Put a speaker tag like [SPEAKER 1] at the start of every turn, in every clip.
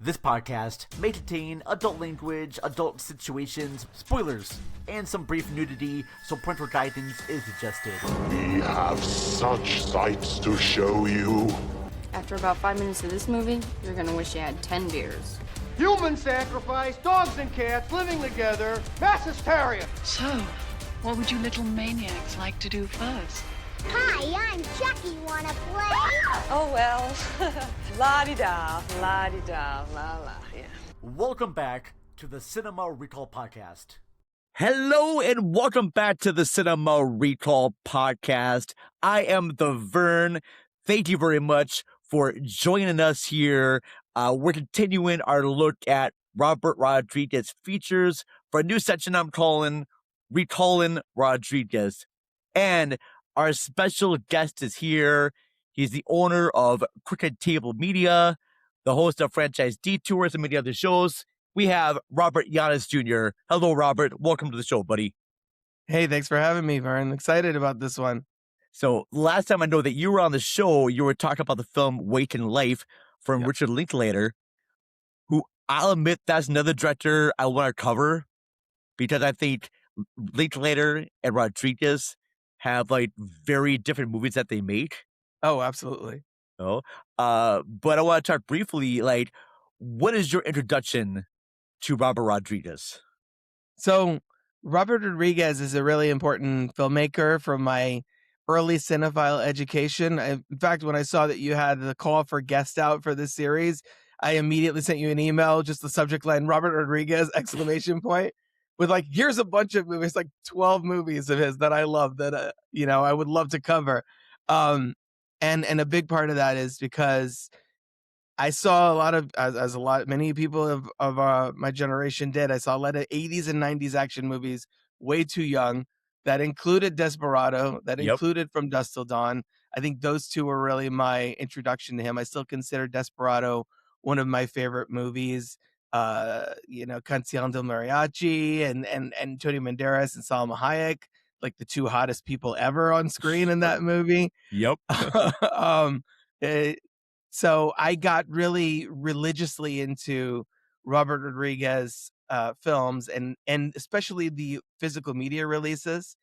[SPEAKER 1] This podcast may contain adult language, adult situations, spoilers, and some brief nudity, so parental guidance is suggested.
[SPEAKER 2] We have such sights to show you.
[SPEAKER 3] After about 5 minutes of this movie, you're gonna wish you had 10 beers.
[SPEAKER 4] Human sacrifice, dogs and cats living together, mass hysteria.
[SPEAKER 5] So, what would you little maniacs like to do first?
[SPEAKER 6] Hi, I'm Chucky. Wanna play?
[SPEAKER 7] Oh, well. La-di-da, la-di-da, la-la, yeah.
[SPEAKER 1] Welcome back to the Cinema Recall Podcast.
[SPEAKER 8] Hello and welcome back to the Cinema Recall Podcast. I am the Vern. Thank you very much for joining us here. We're continuing our look at Robert Rodriguez features for a new section I'm calling Recalling Rodriguez. And our special guest is here. He's the owner of Crooked Table Media, the host of franchise Detours and many other shows. We have Robert Yaniz Jr. Hello, Robert. Welcome to the show, buddy.
[SPEAKER 9] Hey, thanks for having me, Vern. Excited about this one.
[SPEAKER 8] So last time I know that you were on the show, you were talking about the film Wake in Life from Richard Linklater, who I'll admit that's another director I want to cover because I think Linklater and Rodriguez have like very different movies that they make.
[SPEAKER 9] Oh, absolutely.
[SPEAKER 8] But I want to talk briefly, like, what is your introduction to Robert Rodriguez?
[SPEAKER 9] So Robert Rodriguez is a really important filmmaker from my early cinephile education. In fact, when I saw that you had the call for guest out for this series, I immediately sent you an email, just the subject line, Robert Rodriguez, ! With like, here's a bunch of movies, like 12 movies of his that I love that, I would love to cover. And a big part of that is because I saw a lot of, many people of my generation did, I saw a lot of 80s and 90s action movies way too young that included Desperado, that included From Dusk Till Dawn. I think those two were really my introduction to him. I still consider Desperado one of my favorite movies. Canción del Mariachi and Antonio Banderas and Salma Hayek, like the two hottest people ever on screen in that movie.
[SPEAKER 8] Yep.
[SPEAKER 9] So I got really religiously into Robert Rodriguez films and especially the physical media releases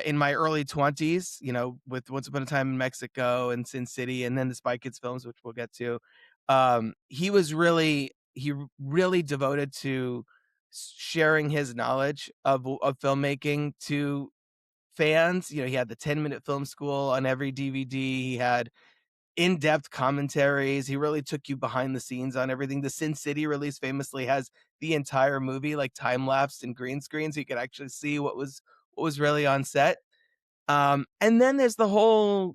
[SPEAKER 9] in my early 20s, with Once Upon a Time in Mexico and Sin City and then the Spy Kids films, which we'll get to. He really devoted to sharing his knowledge of filmmaking to fans. He had the 10-minute film school on every DVD. He had in-depth commentaries. He really took you behind the scenes on everything. The Sin City release famously has the entire movie like time-lapsed and green screen, so you could actually see what was really on set. And then there's the whole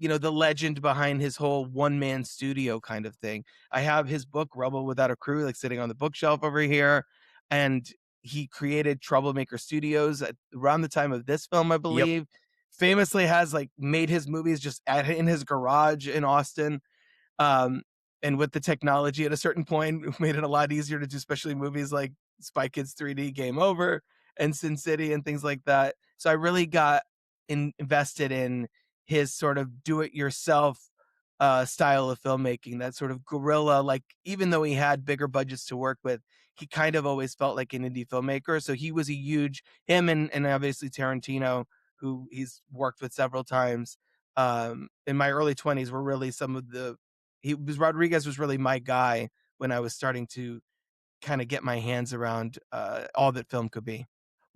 [SPEAKER 9] the legend behind his whole one-man studio kind of thing. I have his book, Rebel Without a Crew, like sitting on the bookshelf over here. And he created Troublemaker Studios around the time of this film, I believe. Yep. Famously has like made his movies just in his garage in Austin. And with the technology at a certain point, made it a lot easier to do, especially movies like Spy Kids 3D, Game Over, and Sin City and things like that. So I really got invested in his sort of do-it-yourself style of filmmaking, that sort of guerrilla, like even though he had bigger budgets to work with, he kind of always felt like an indie filmmaker. So he was him and obviously Tarantino, who he's worked with several times in my early 20s were really Rodriguez was really my guy when I was starting to kind of get my hands around all that film could be.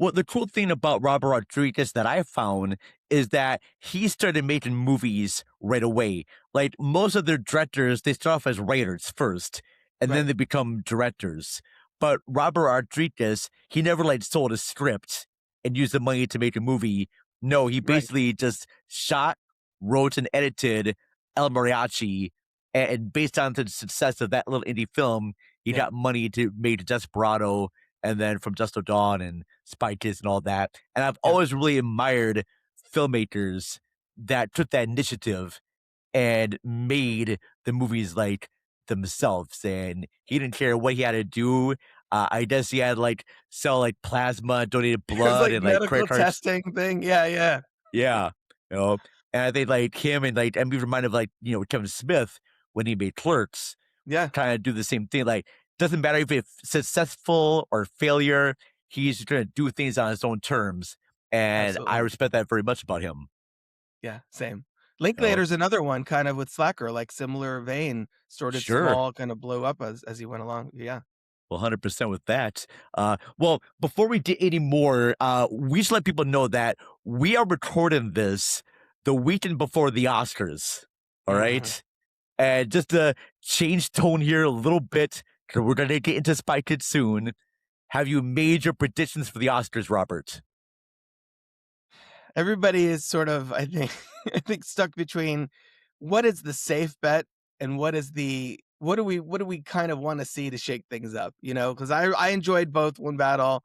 [SPEAKER 8] Well, the cool thing about Robert Rodriguez that I found is that he started making movies right away. Like most of their directors, they start off as writers first, and then they become directors. But Robert Rodriguez, he never like sold a script and used the money to make a movie. No, he basically just shot, wrote, and edited El Mariachi. And based on the success of that little indie film, he got money to make Desperado, and then From Dusk Till Dawn and Spy Kids and all that. And I've always really admired filmmakers that took that initiative and made the movies like themselves. And he didn't care what he had to do. I guess he had to like sell like plasma, donated blood,
[SPEAKER 9] like
[SPEAKER 8] and like
[SPEAKER 9] medical testing thing. Yeah.
[SPEAKER 8] And I think like him and like, I'm reminded of like, Kevin Smith when he made Clerks,
[SPEAKER 9] Yeah.
[SPEAKER 8] kind of do the same thing. Like, doesn't matter if it's successful or failure, he's going to do things on his own terms. And I
[SPEAKER 9] Absolutely.
[SPEAKER 8] respect that very much about him.
[SPEAKER 9] Yeah, same.
[SPEAKER 8] So,
[SPEAKER 9] Linklater's another one, kind of with Slacker, like similar vein, started
[SPEAKER 8] sure.
[SPEAKER 9] small, kind of blew up as he went along. Yeah.
[SPEAKER 8] Well, 100% with that. Well, before we get any more, we should let people know that we are recording this the weekend before the Oscars. All right. And just to change tone here a little bit, because we're going to get into Spy Kids soon. Have you made your predictions for the Oscars, Robert?
[SPEAKER 9] Everybody is sort of, I think, I think stuck between what is the safe bet and what do we kind of want to see to shake things up, you know? Because I enjoyed both One Battle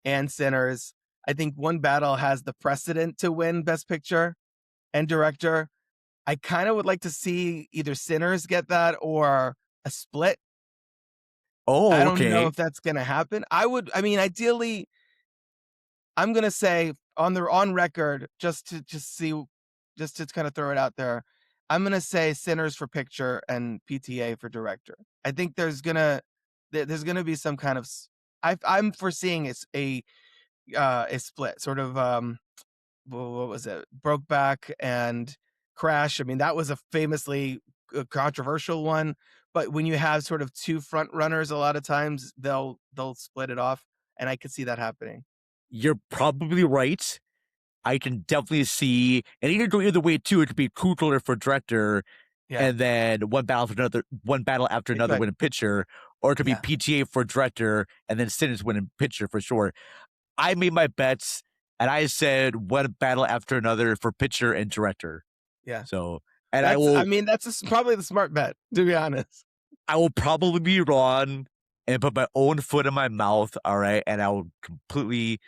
[SPEAKER 9] and Sinners. I think One Battle has the precedent to win Best Picture and Director. I kind of would like to see either Sinners get that or a split.
[SPEAKER 8] Oh,
[SPEAKER 9] I don't know
[SPEAKER 8] okay.
[SPEAKER 9] if that's gonna happen. I mean, ideally, I'm gonna say on record, just to kind of throw it out there, I'm gonna say Sinners for Picture and PTA for Director. I think there's gonna be some kind of I'm foreseeing a split, sort of what was it? Brokeback and Crash. I mean, that was a famously controversial one. But when you have sort of two front runners, a lot of times they'll split it off, and I could see that happening.
[SPEAKER 8] You're probably right. I can definitely see, and it could go either way too. It could be Kugler for director,
[SPEAKER 9] Yeah,
[SPEAKER 8] and then one battle after another
[SPEAKER 9] could.
[SPEAKER 8] winning picture, or it could
[SPEAKER 9] Yeah.
[SPEAKER 8] be PTA for director, and then Sinners winning picture for sure. I made my bets, and I said one battle after another for picture and director.
[SPEAKER 9] Yeah.
[SPEAKER 8] So, and
[SPEAKER 9] That's probably the smart bet, to be honest.
[SPEAKER 8] I will probably be wrong and put my own foot in my mouth. All right, and I will completely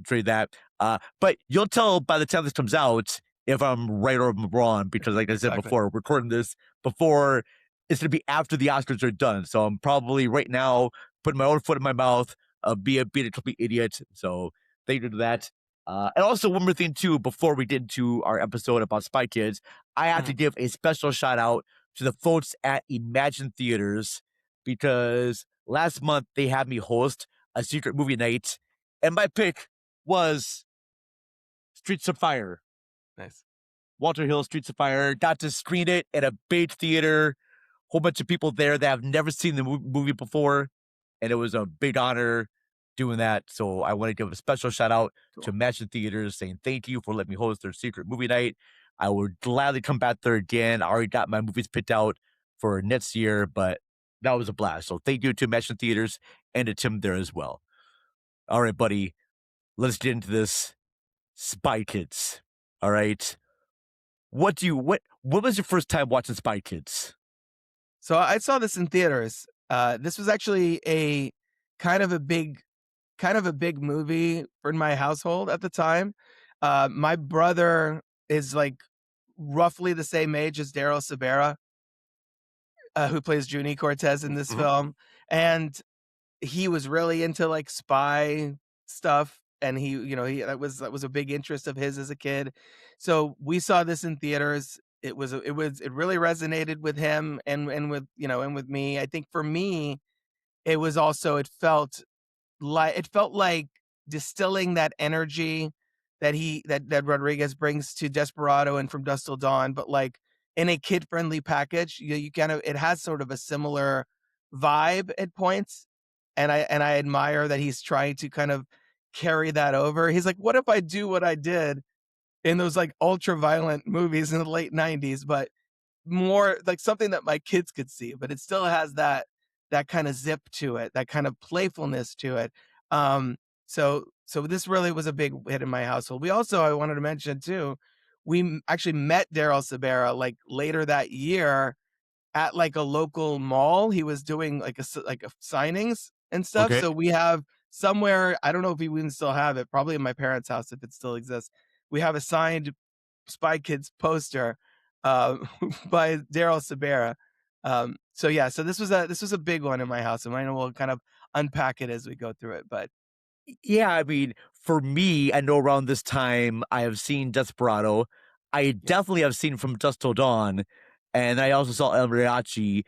[SPEAKER 8] trade that. But you'll tell by the time this comes out if I'm right or I'm wrong, because like I said
[SPEAKER 9] Exactly.
[SPEAKER 8] before, recording this before it's gonna be after the Oscars are done. So I'm probably right now putting my own foot in my mouth, being a complete idiot. So thank you to that. And also one more thing too, before we get into our episode about Spy Kids, I have to give a special shout out to the folks at Imagine Theaters, because last month they had me host a secret movie night, and my pick was Streets of Fire.
[SPEAKER 9] Nice.
[SPEAKER 8] Walter Hill, Streets of Fire. Got to screen it at a big theater. Whole bunch of people there that have never seen the movie before, and it was a big honor doing that. So I want to give a special shout out to Imagine Theaters, saying thank you for letting me host their secret movie night. I would gladly come back there again. I already got my movies picked out for next year, but that was a blast. So thank you to Imagine Theaters and to Tim there as well. All right, buddy, let's get into this Spy Kids. All right. What was your first time watching Spy Kids?
[SPEAKER 9] So I saw this in theaters. This was actually a kind of a big movie for my household at the time. My brother is like roughly the same age as Daryl Sabara, who plays Junie Cortez in this film, and he was really into like spy stuff, and that was a big interest of his as a kid. So we saw this in theaters. It really resonated with him and with me. I think for me, it felt like distilling that energy that Rodriguez brings to Desperado and From Dusk Till Dawn, but like in a kid-friendly package. It has sort of a similar vibe at points, and I admire that he's trying to kind of carry that over. He's like, what if I do what I did in those like ultra violent movies in the late 90s, but more like something that my kids could see, but it still has that kind of zip to it, that kind of playfulness to it. So this really was a big hit in my household. I wanted to mention too, we actually met Daryl Sabara like later that year at like a local mall. He was doing like a signings and stuff.
[SPEAKER 8] Okay.
[SPEAKER 9] So we have somewhere, I don't know if we even still have it, probably in my parents' house if it still exists. We have a signed Spy Kids poster by Daryl Sabara. So this was a big one in my house, and I know we'll kind of unpack it as we go through it. But
[SPEAKER 8] Yeah, I mean, for me, I know around this time I have seen Desperado. I definitely have seen From Dusk Till Dawn, and I also saw El Mariachi.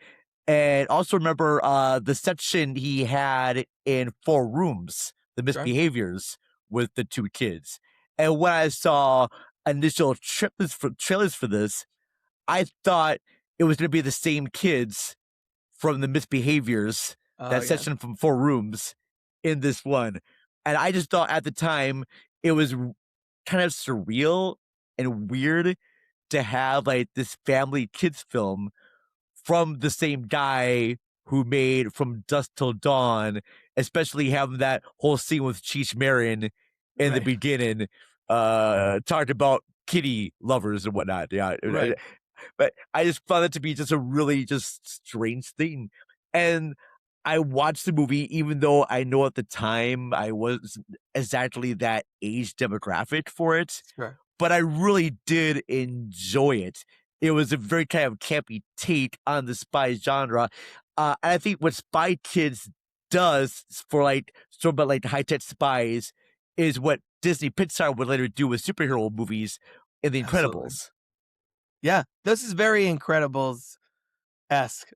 [SPEAKER 8] And also remember the section he had in 4 Rooms, the misbehaviors with the 2 kids. And when I saw initial trailers for this, I thought it was going to be the same kids from the misbehaviors, that section from 4 Rooms in this one. And I just thought at the time it was kind of surreal and weird to have like this family kids film from the same guy who made From Dusk Till Dawn, especially having that whole scene with Cheech Marin in the beginning, talked about kitty lovers and whatnot. Yeah. But I just found it to be just a really just strange thing. And I watched the movie, even though I know at the time I wasn't exactly that age demographic for it.
[SPEAKER 9] Sure.
[SPEAKER 8] But I really did enjoy it. It was a very kind of campy take on the spy genre. And I think what Spy Kids does for like sort of like high-tech spies is what Disney Pixar would later do with superhero movies in The Incredibles.
[SPEAKER 9] Absolutely. Yeah, this is very Incredibles-esque.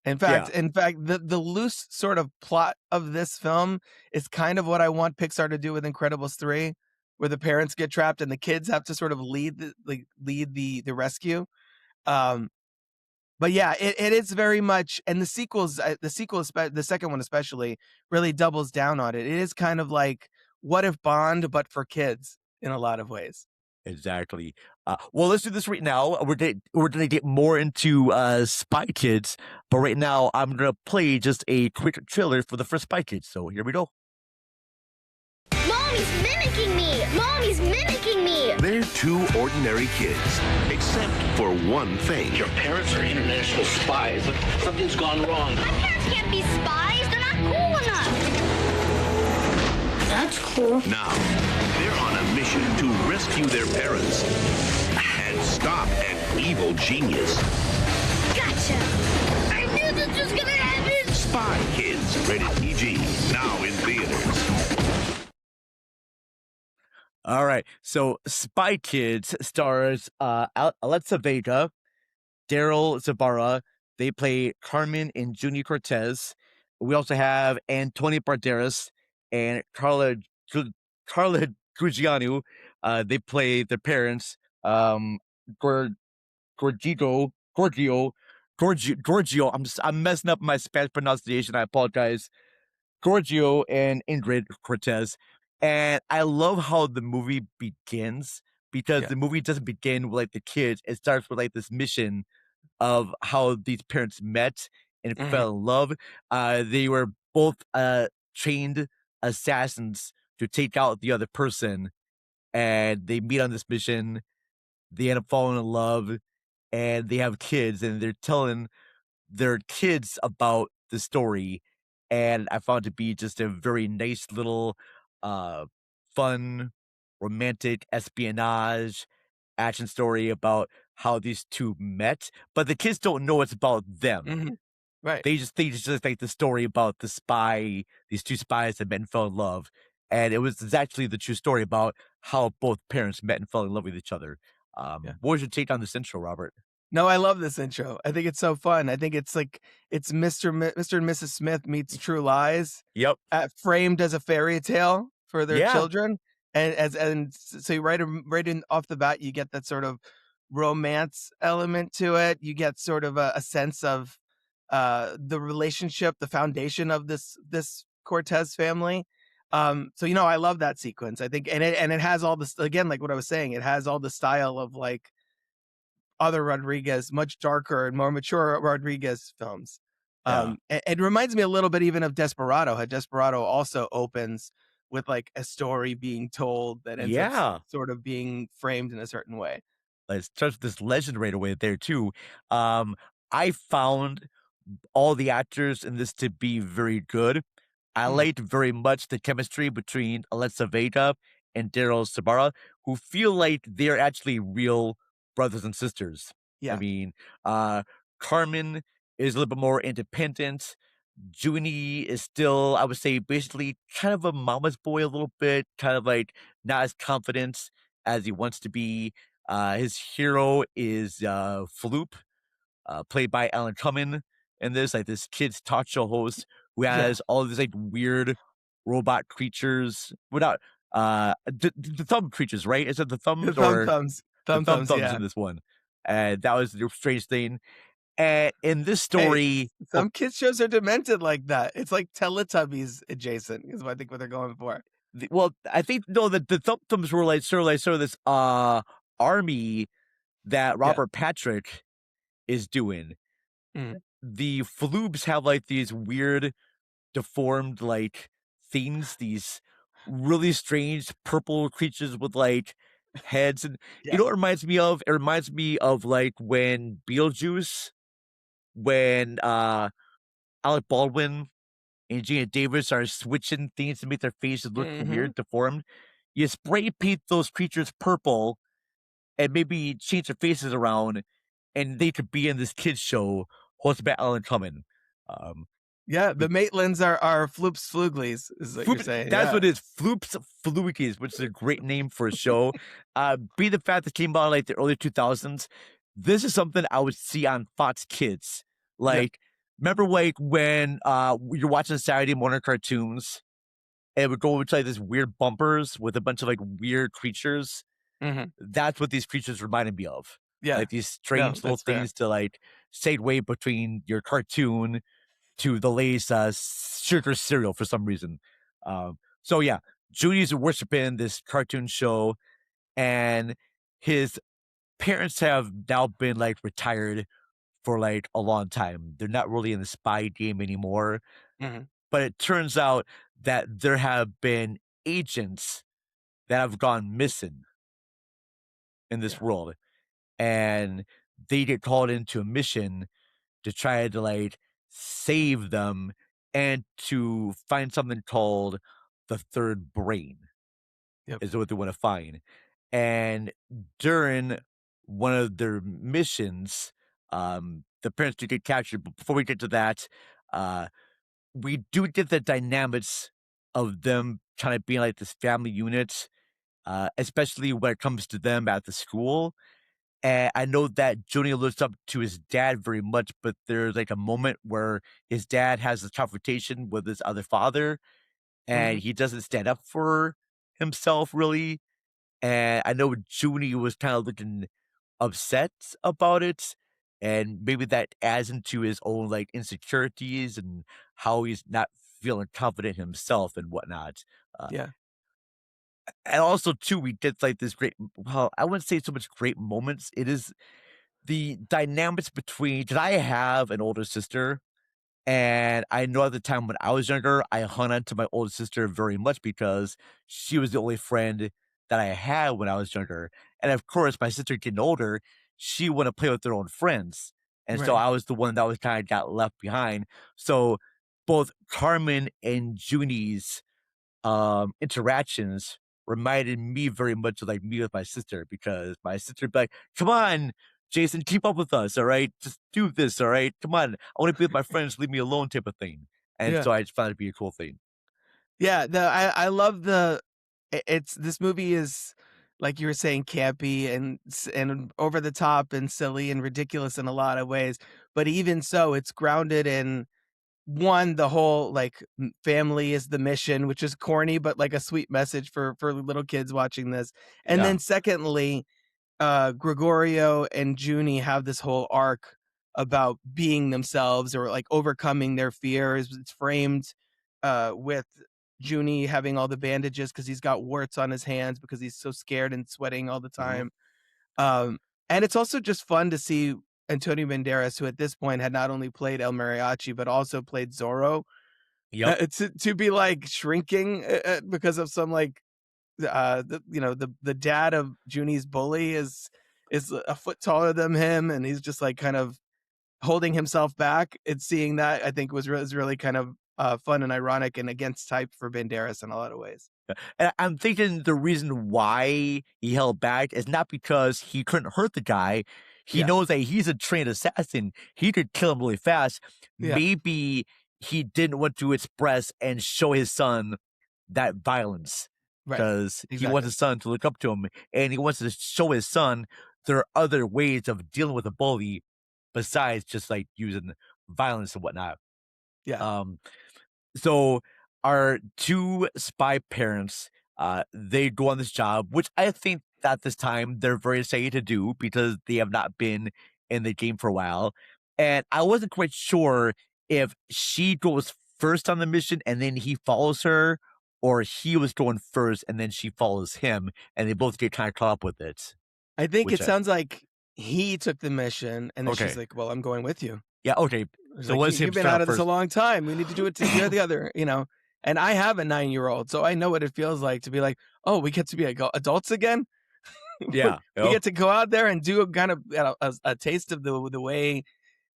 [SPEAKER 9] In fact, the loose sort of plot of this film is kind of what I want Pixar to do with Incredibles 3, where the parents get trapped and the kids have to sort of lead the rescue. But yeah, it is very much, and the sequel, the second one especially, really doubles down on it. It is kind of like What If Bond, but for kids in a lot of ways.
[SPEAKER 8] Exactly. Well, let's do this right now. We're gonna get more into Spy Kids, but right now I'm gonna play just a quick trailer for the first Spy Kids. So here we go.
[SPEAKER 6] Mommy's mimicking me! Mommy's mimicking me!
[SPEAKER 10] They're 2 ordinary kids, except for one thing.
[SPEAKER 11] Your parents are international spies. Something's gone wrong.
[SPEAKER 6] My parents can't be spies. They're not cool enough. That's cool.
[SPEAKER 10] Now, they're on a mission to rescue their parents and stop an evil genius.
[SPEAKER 6] Gotcha! I knew this was gonna happen!
[SPEAKER 10] Spy Kids, rated PG, now in theaters.
[SPEAKER 8] All right. So Spy Kids stars Alexa Vega, Daryl, Sabara. They play Carmen and Junior Cortez. We also have Antonio Banderas and Carla Gugino. They play their parents, Giorgio. I'm messing up my Spanish pronunciation. I apologize. Giorgio and Ingrid Cortez. And I love how the movie begins, because the movie doesn't begin with like the kids. It starts with like this mission of how these parents met and fell in love. They were both trained assassins to take out the other person, and they meet on this mission. They end up falling in love, and they have kids, and they're telling their kids about the story. And I found it to be just a very nice little fun, romantic espionage action story about how these 2 met, but the kids don't know it's about them.
[SPEAKER 9] Right.
[SPEAKER 8] They just think it's just like the story about these 2 spies that met and fell in love. And it was actually the true story about how both parents met and fell in love with each other. What was your take on this intro, Robert?
[SPEAKER 9] No, I love this intro. I think it's so fun. I think it's like it's Mr. and Mrs. Smith meets True Lies.
[SPEAKER 8] Yep.
[SPEAKER 9] Framed as a fairy tale for their children, and so right in off the bat, you get that sort of romance element to it. You get sort of a sense of the relationship, the foundation of this Cortez family. So I love that sequence. I think, and it has all this, again, like what I was saying, it has all the style of like other Rodriguez, much darker and more mature Rodriguez films. It reminds me a little bit even of Desperado. How Desperado also opens with like a story being told that ends up sort of being framed in a certain way.
[SPEAKER 8] Let's touch this legend right away there too. I found all the actors in this to be very good. I liked very much the chemistry between Alexa Vega and Daryl Sabara, who feel like they're actually real brothers and sisters.
[SPEAKER 9] Yeah.
[SPEAKER 8] I mean, Carmen is a little bit more independent. Junie is still, I would say, basically kind of a mama's boy a little bit, kind of like not as confident as he wants to be. His hero is Floop, played by Alan Cumming. in this, like this kid's talk show host who has all these like weird robot creatures without the thumb creatures, right? Is it the thumbs or the thumbs
[SPEAKER 9] yeah.
[SPEAKER 8] in this one? And that was the strange thing. And in this story,
[SPEAKER 9] Some kids shows are demented like that. It's like Teletubbies adjacent is what I think what they're going for.
[SPEAKER 8] I think no, the thumbs were like sort of this army that Robert Patrick is doing.
[SPEAKER 9] Mhm.
[SPEAKER 8] The Floobs have like these weird, deformed like things, these really strange purple creatures with like heads, and you know what it reminds me of? It reminds me of like when Beetlejuice, when Alec Baldwin and Gina Davis are switching things to make their faces look weird, deformed. You spray paint those creatures purple and maybe change their faces around, and they could be in this kids show hosted by Alan Cumming.
[SPEAKER 9] The Maitlands are Floops Fluglies, is what you're saying.
[SPEAKER 8] That's what it is. Floops Flukies, which is a great name for a show. Be the fact that came out in like the early 2000s. This is something I would see on Fox Kids. Like, remember like when you're watching Saturday morning cartoons and it would go into like this weird bumpers with a bunch of like weird creatures? That's what these creatures reminded me of.
[SPEAKER 9] Yeah.
[SPEAKER 8] Like these strange little things to like segue between your cartoon to the Lay's sugar cereal for some reason. So yeah, Judy's worshiping this cartoon show, and his parents have now been like retired for like a long time. They're not really in the spy game anymore. But it turns out that there have been agents that have gone missing in this world, and they get called into a mission to try to like save them and to find something called the third brain is what they want to find. And during one of their missions, the parents do get captured. But before we get to that, we do get the dynamics of them kind of being like this family unit, especially when it comes to them at the school. And I know that Junior looks up to his dad very much, but there's like a moment where his dad has this confrontation with his other father, and he doesn't stand up for himself really. And I know Junie was kind of looking upset about it, and maybe that adds into his own like insecurities and how he's not feeling confident himself and whatnot. And also too, we did like this great, well, I wouldn't say so much great moments. It is the dynamics between, because I have an older sister, and I know at the time when I was younger, I hung on to my older sister very much because she was the only friend that I had when I was younger. And of course, my sister getting older, she wanted to play with her own friends. And so I was the one that was kind of got left behind. So both Carmen and Junie's interactions reminded me very much of like me with my sister, because my sister would be like, come on, Jason, keep up with us, all right? Just do this, all right? Come on, I want to be with my friends, leave me alone type of thing. And so I just found it to be a cool thing.
[SPEAKER 9] I love it's this movie is, like you were saying, campy and over the top and silly and ridiculous in a lot of ways, but even so, it's grounded in one, the whole like family is the mission, which is corny but like a sweet message for little kids watching this. And then secondly, Gregorio and Junie have this whole arc about being themselves or like overcoming their fears. It's framed with Junie having all the bandages because he's got warts on his hands because he's so scared and sweating all the time. And it's also just fun to see Antonio Banderas, who at this point had not only played El Mariachi but also played Zorro, to be like shrinking because of some like the dad of Junie's bully is a foot taller than him, and he's just like kind of holding himself back. And seeing that, I think was really kind of fun and ironic and against type for Banderas in a lot of ways.
[SPEAKER 8] And I'm thinking the reason why he held back is not because he couldn't hurt the guy. He knows that he's a trained assassin. He could kill him really fast. Maybe he didn't want to express and show his son that violence because he wants his son to look up to him, and he wants to show his son there are other ways of dealing with a bully besides just like using violence and whatnot.
[SPEAKER 9] Yeah.
[SPEAKER 8] So our two spy parents, they go on this job, which I think at this time they're very excited to do because they have not been in the game for a while. And I wasn't quite sure if she goes first on the mission and then he follows her, or he was going first and then she follows him, and they both get kind of caught up with it.
[SPEAKER 9] I think
[SPEAKER 8] Which
[SPEAKER 9] it sounds like he took the mission, and then
[SPEAKER 8] Okay.
[SPEAKER 9] she's like, "Well, I'm going with you."
[SPEAKER 8] Yeah, okay.
[SPEAKER 9] It's
[SPEAKER 8] So
[SPEAKER 9] like,
[SPEAKER 8] was him
[SPEAKER 9] you've been
[SPEAKER 8] start
[SPEAKER 9] out of this a
[SPEAKER 8] first.
[SPEAKER 9] long time. We need to do it together, the other, And I have a 9-year-old, so I know what it feels like to be like, "Oh, we get to be adults again."
[SPEAKER 8] Yeah,
[SPEAKER 9] we get to go out there and do a kind of a taste of the way,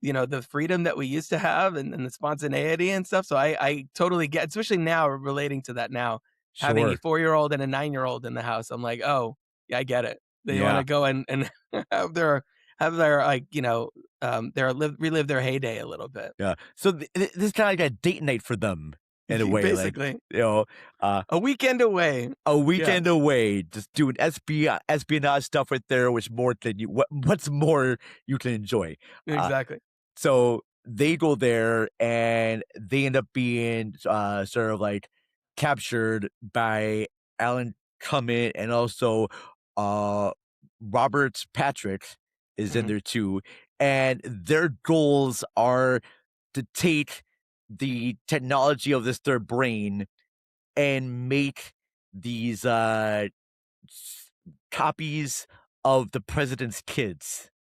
[SPEAKER 9] the freedom that we used to have, and the spontaneity and stuff. So I totally get, especially now, relating to that now, having a
[SPEAKER 8] Sure.
[SPEAKER 9] 4-year-old and a 9-year-old in the house. I'm like, oh yeah, I get it. They want
[SPEAKER 8] Yeah.
[SPEAKER 9] to go and have their relive their heyday a little bit.
[SPEAKER 8] Yeah. So this is kind of like a date night for them in a way,
[SPEAKER 9] Basically.
[SPEAKER 8] a
[SPEAKER 9] weekend away.
[SPEAKER 8] weekend away, just doing espionage stuff right there, which more than what's more you can enjoy.
[SPEAKER 9] Exactly.
[SPEAKER 8] So they go there and they end up being sort of like captured by Alan Cumming, and also Robert Patrick is in there too. And their goals are to take the technology of this third brain and make these copies of the president's kids.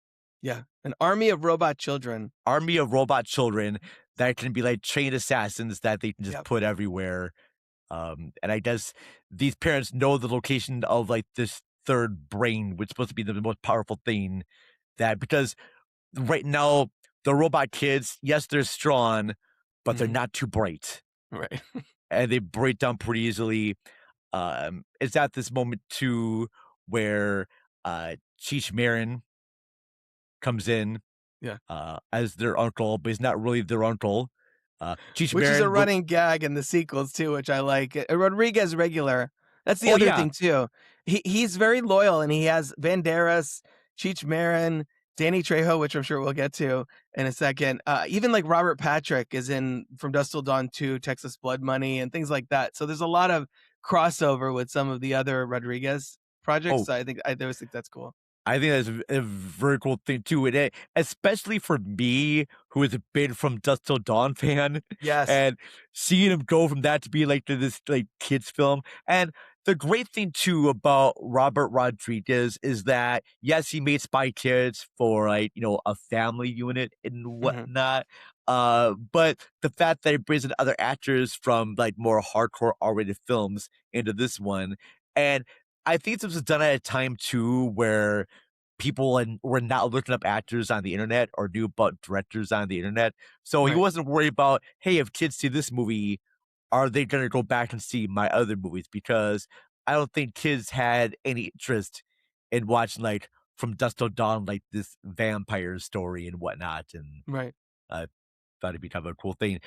[SPEAKER 9] Yeah, an army of robot children.
[SPEAKER 8] Army of robot children that can be like trained assassins that they can just put everywhere. And I guess these parents know the location of like this third brain, which is supposed to be the most powerful thing. That because right now the robot kids, yes, they're strong, but they're not too bright.
[SPEAKER 9] Right.
[SPEAKER 8] And they break down pretty easily. It's at this moment too where Cheech Marin comes in, as their uncle, but he's not really their uncle. Cheech
[SPEAKER 9] Which is
[SPEAKER 8] Marin
[SPEAKER 9] a running gag in the sequels too, which I like. Rodriguez regular. That's the other thing too. He's very loyal, and he has Banderas, Cheech Marin, Danny Trejo, which I'm sure we'll get to in a second. Even like Robert Patrick is in From Dusk Till Dawn 2, Texas Blood Money, and things like that. So there's a lot of crossover with some of the other Rodriguez projects. So I always think that's cool.
[SPEAKER 8] I think that's a very cool thing too, and especially for me, who is a big From Dusk Till Dawn fan.
[SPEAKER 9] Yes.
[SPEAKER 8] And seeing him go from that to be like to this like kids film. And the great thing too about Robert Rodriguez is that yes, he made Spy Kids for like a family unit and whatnot. But the fact that he brings in other actors from like more hardcore R-rated films into this one, and I think this was done at a time too where people were not looking up actors on the internet or knew about directors on the internet. So he wasn't worried about, hey, if kids see this movie, are they going to go back and see my other movies? Because I don't think kids had any interest in watching like From Dusk Till Dawn, like this vampire story and whatnot. And I thought it'd be kind of a cool thing.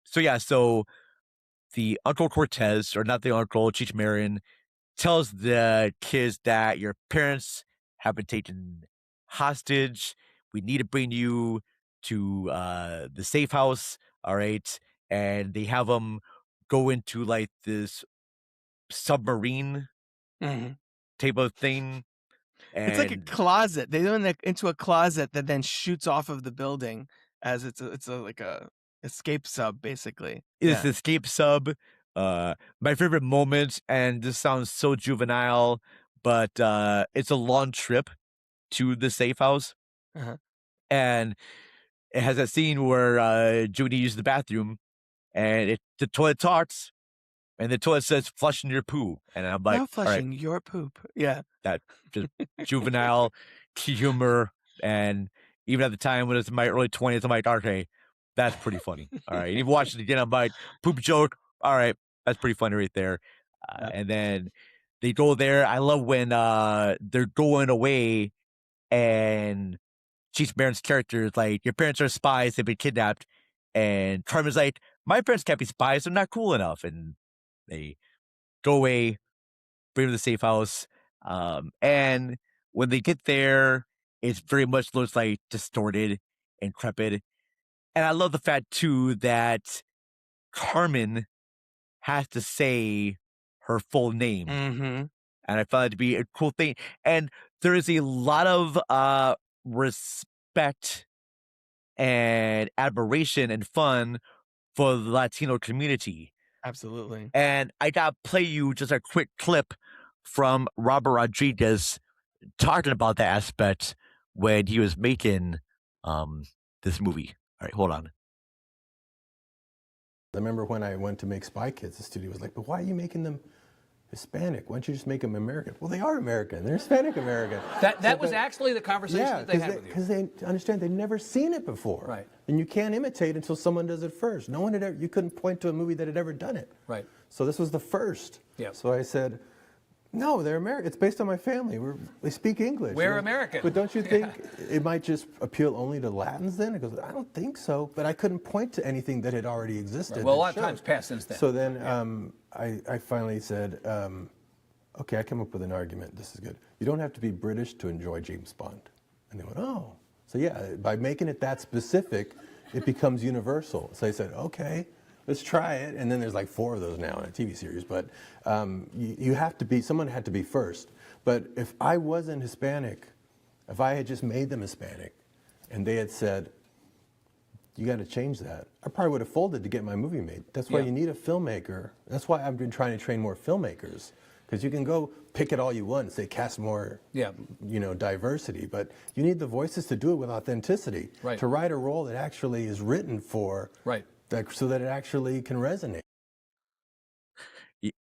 [SPEAKER 8] So the Uncle Cortez, or not the uncle, Cheech Marin, tells the kids that your parents have been taken hostage. We need to bring you to the safe house. All right. And they have them go into like this submarine type of thing. And
[SPEAKER 9] it's like a closet. They go into a closet that then shoots off of the building, as it's like a escape sub, basically.
[SPEAKER 8] It's escape sub. My favorite moment, and this sounds so juvenile, but it's a long trip to the safe house. And it has that scene where Judy uses the bathroom, and the toilet talks, and the toilet says, "Flushing your poo." And I'm like,
[SPEAKER 9] now flushing your poop. Yeah.
[SPEAKER 8] That just juvenile humor. And even at the time when it was in my early 20s, I'm like, okay, that's pretty funny. All right. And even watching it again, I'm like, poop joke. All right. That's pretty funny right there. And then they go there. I love when they're going away and Cheech Marin's character is like, your parents are spies. They've been kidnapped. And Carmen's like, my parents can't be spies. They're not cool enough. And they go away, bring them to the safe house. And when they get there, it very much looks like distorted and decrepit. And I love the fact too that Carmen has to say her full name.
[SPEAKER 9] Mm-hmm.
[SPEAKER 8] And I found it to be a cool thing. And there is a lot of respect and admiration and fun for the Latino community.
[SPEAKER 9] Absolutely.
[SPEAKER 8] And I got to play you just a quick clip from Robert Rodriguez talking about that aspect when he was making this movie. All right, hold on.
[SPEAKER 12] I remember when I went to make Spy Kids, the studio was like, but why are you making them Hispanic? Why don't you just make them American? Well, they are American. They're Hispanic American.
[SPEAKER 13] That was actually the conversation that they had with you.
[SPEAKER 12] Because they understand they've never seen it before.
[SPEAKER 13] Right.
[SPEAKER 12] And you can't imitate until someone does it first. No one had ever, you couldn't point to a movie that had ever done it.
[SPEAKER 13] Right.
[SPEAKER 12] So this was the first.
[SPEAKER 13] Yeah.
[SPEAKER 12] So I said, no, they're American. It's based on my family. We speak English.
[SPEAKER 13] We're American.
[SPEAKER 12] But don't you think it might just appeal only to Latins then? It goes, I don't think so. But I couldn't point to anything that had already existed.
[SPEAKER 13] Right. Well, a lot of time's passed since then.
[SPEAKER 12] So then I finally said, okay, I came up with an argument. This is good. You don't have to be British to enjoy James Bond. And they went, oh. So yeah, by making it that specific, it becomes universal. So I said, okay, let's try it. And then there's like 4 of those now in a TV series. But you have to be, someone had to be first. But if I wasn't Hispanic, if I had just made them Hispanic, and they had said, you got to change that, I probably would have folded to get my movie made. That's why you need a filmmaker. That's why I've been trying to train more filmmakers. Because you can go pick it all you want and say cast more, diversity, but you need the voices to do it with authenticity.
[SPEAKER 13] Right.
[SPEAKER 12] To write a role that actually is written for, so that it actually can resonate.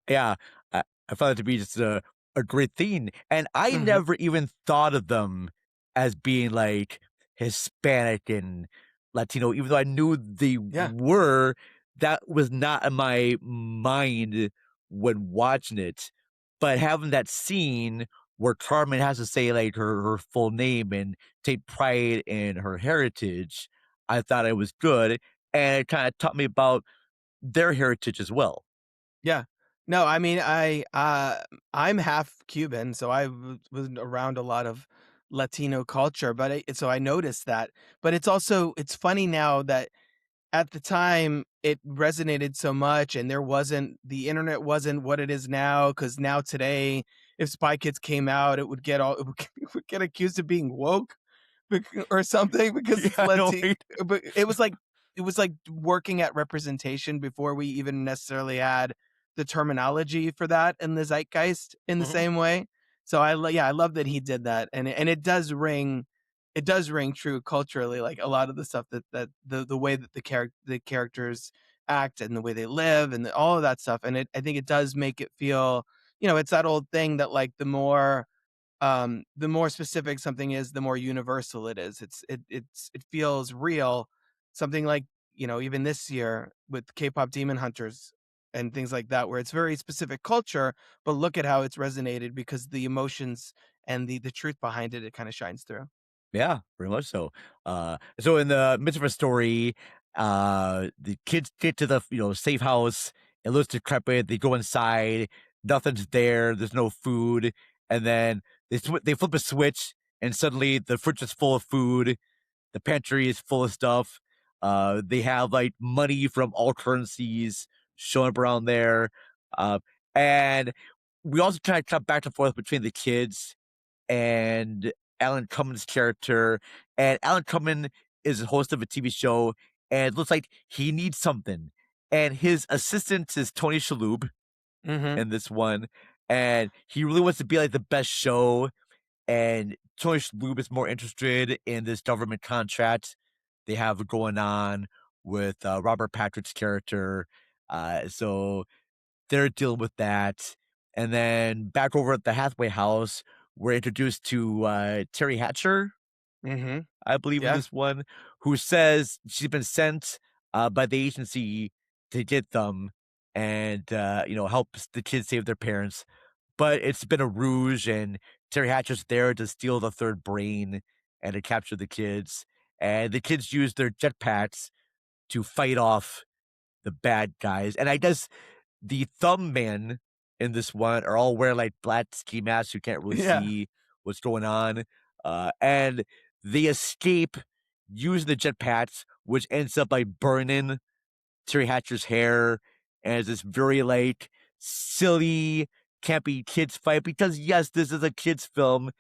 [SPEAKER 8] Yeah, I found it to be just a great thing, and I never even thought of them as being like Hispanic and Latino, even though I knew they were. That was not in my mind when watching it. But having that scene where Carmen has to say like her full name and take pride in her heritage, I thought it was good, and it kind of taught me about their heritage as well.
[SPEAKER 9] Yeah. No, I mean, I'm half Cuban, so I was around a lot of Latino culture, but so I noticed that. But it's funny now that at the time it resonated so much, and the internet wasn't what it is now, because now today, if Spy Kids came out, it would get accused of being woke or something, because but it was like working at representation before we even necessarily had the terminology for that in the zeitgeist in the same way. So I love that he did that, and it does ring true culturally, like a lot of the stuff that the way that the characters act and the way they live and all of that stuff. And I think it does make it feel, it's that old thing that like the more specific something is, the more universal it is. It feels real. Something like, even this year with K-pop Demon Hunters and things like that, where it's very specific culture, but look at how it's resonated, because the emotions and the truth behind it kind of shines through.
[SPEAKER 8] Yeah, very much so. So in the midst of a story, the kids get to the safe house. It looks decrepit. They go inside. Nothing's there. There's no food. And then they flip a switch, and suddenly the fridge is full of food. The pantry is full of stuff. They have like money from all currencies showing up around there. And we also kind of cut back and forth between the kids and Alan Cumming's character. And Alan Cumming is a host of a TV show, and it looks like he needs something. And his assistant is Tony Shalhoub in this one, and he really wants to be like the best show. And Tony Shalhoub is more interested in this government contract they have going on with Robert Patrick's character. So they're dealing with that. And then back over at the Hathaway house, we're introduced to Terry Hatcher, I believe, in this one, who says she's been sent by the agency to get them and, help the kids save their parents. But it's been a ruse, and Terry Hatcher's there to steal the third brain and to capture the kids. And the kids use their jetpacks to fight off the bad guys. And I guess the thumb men in this one are all wearing like black ski masks. You can't really see what's going on. And they escape using the jetpacks, which ends up like burning Terry Hatcher's hair, and it's this very like silly, campy kids fight. Because yes, this is a kids film.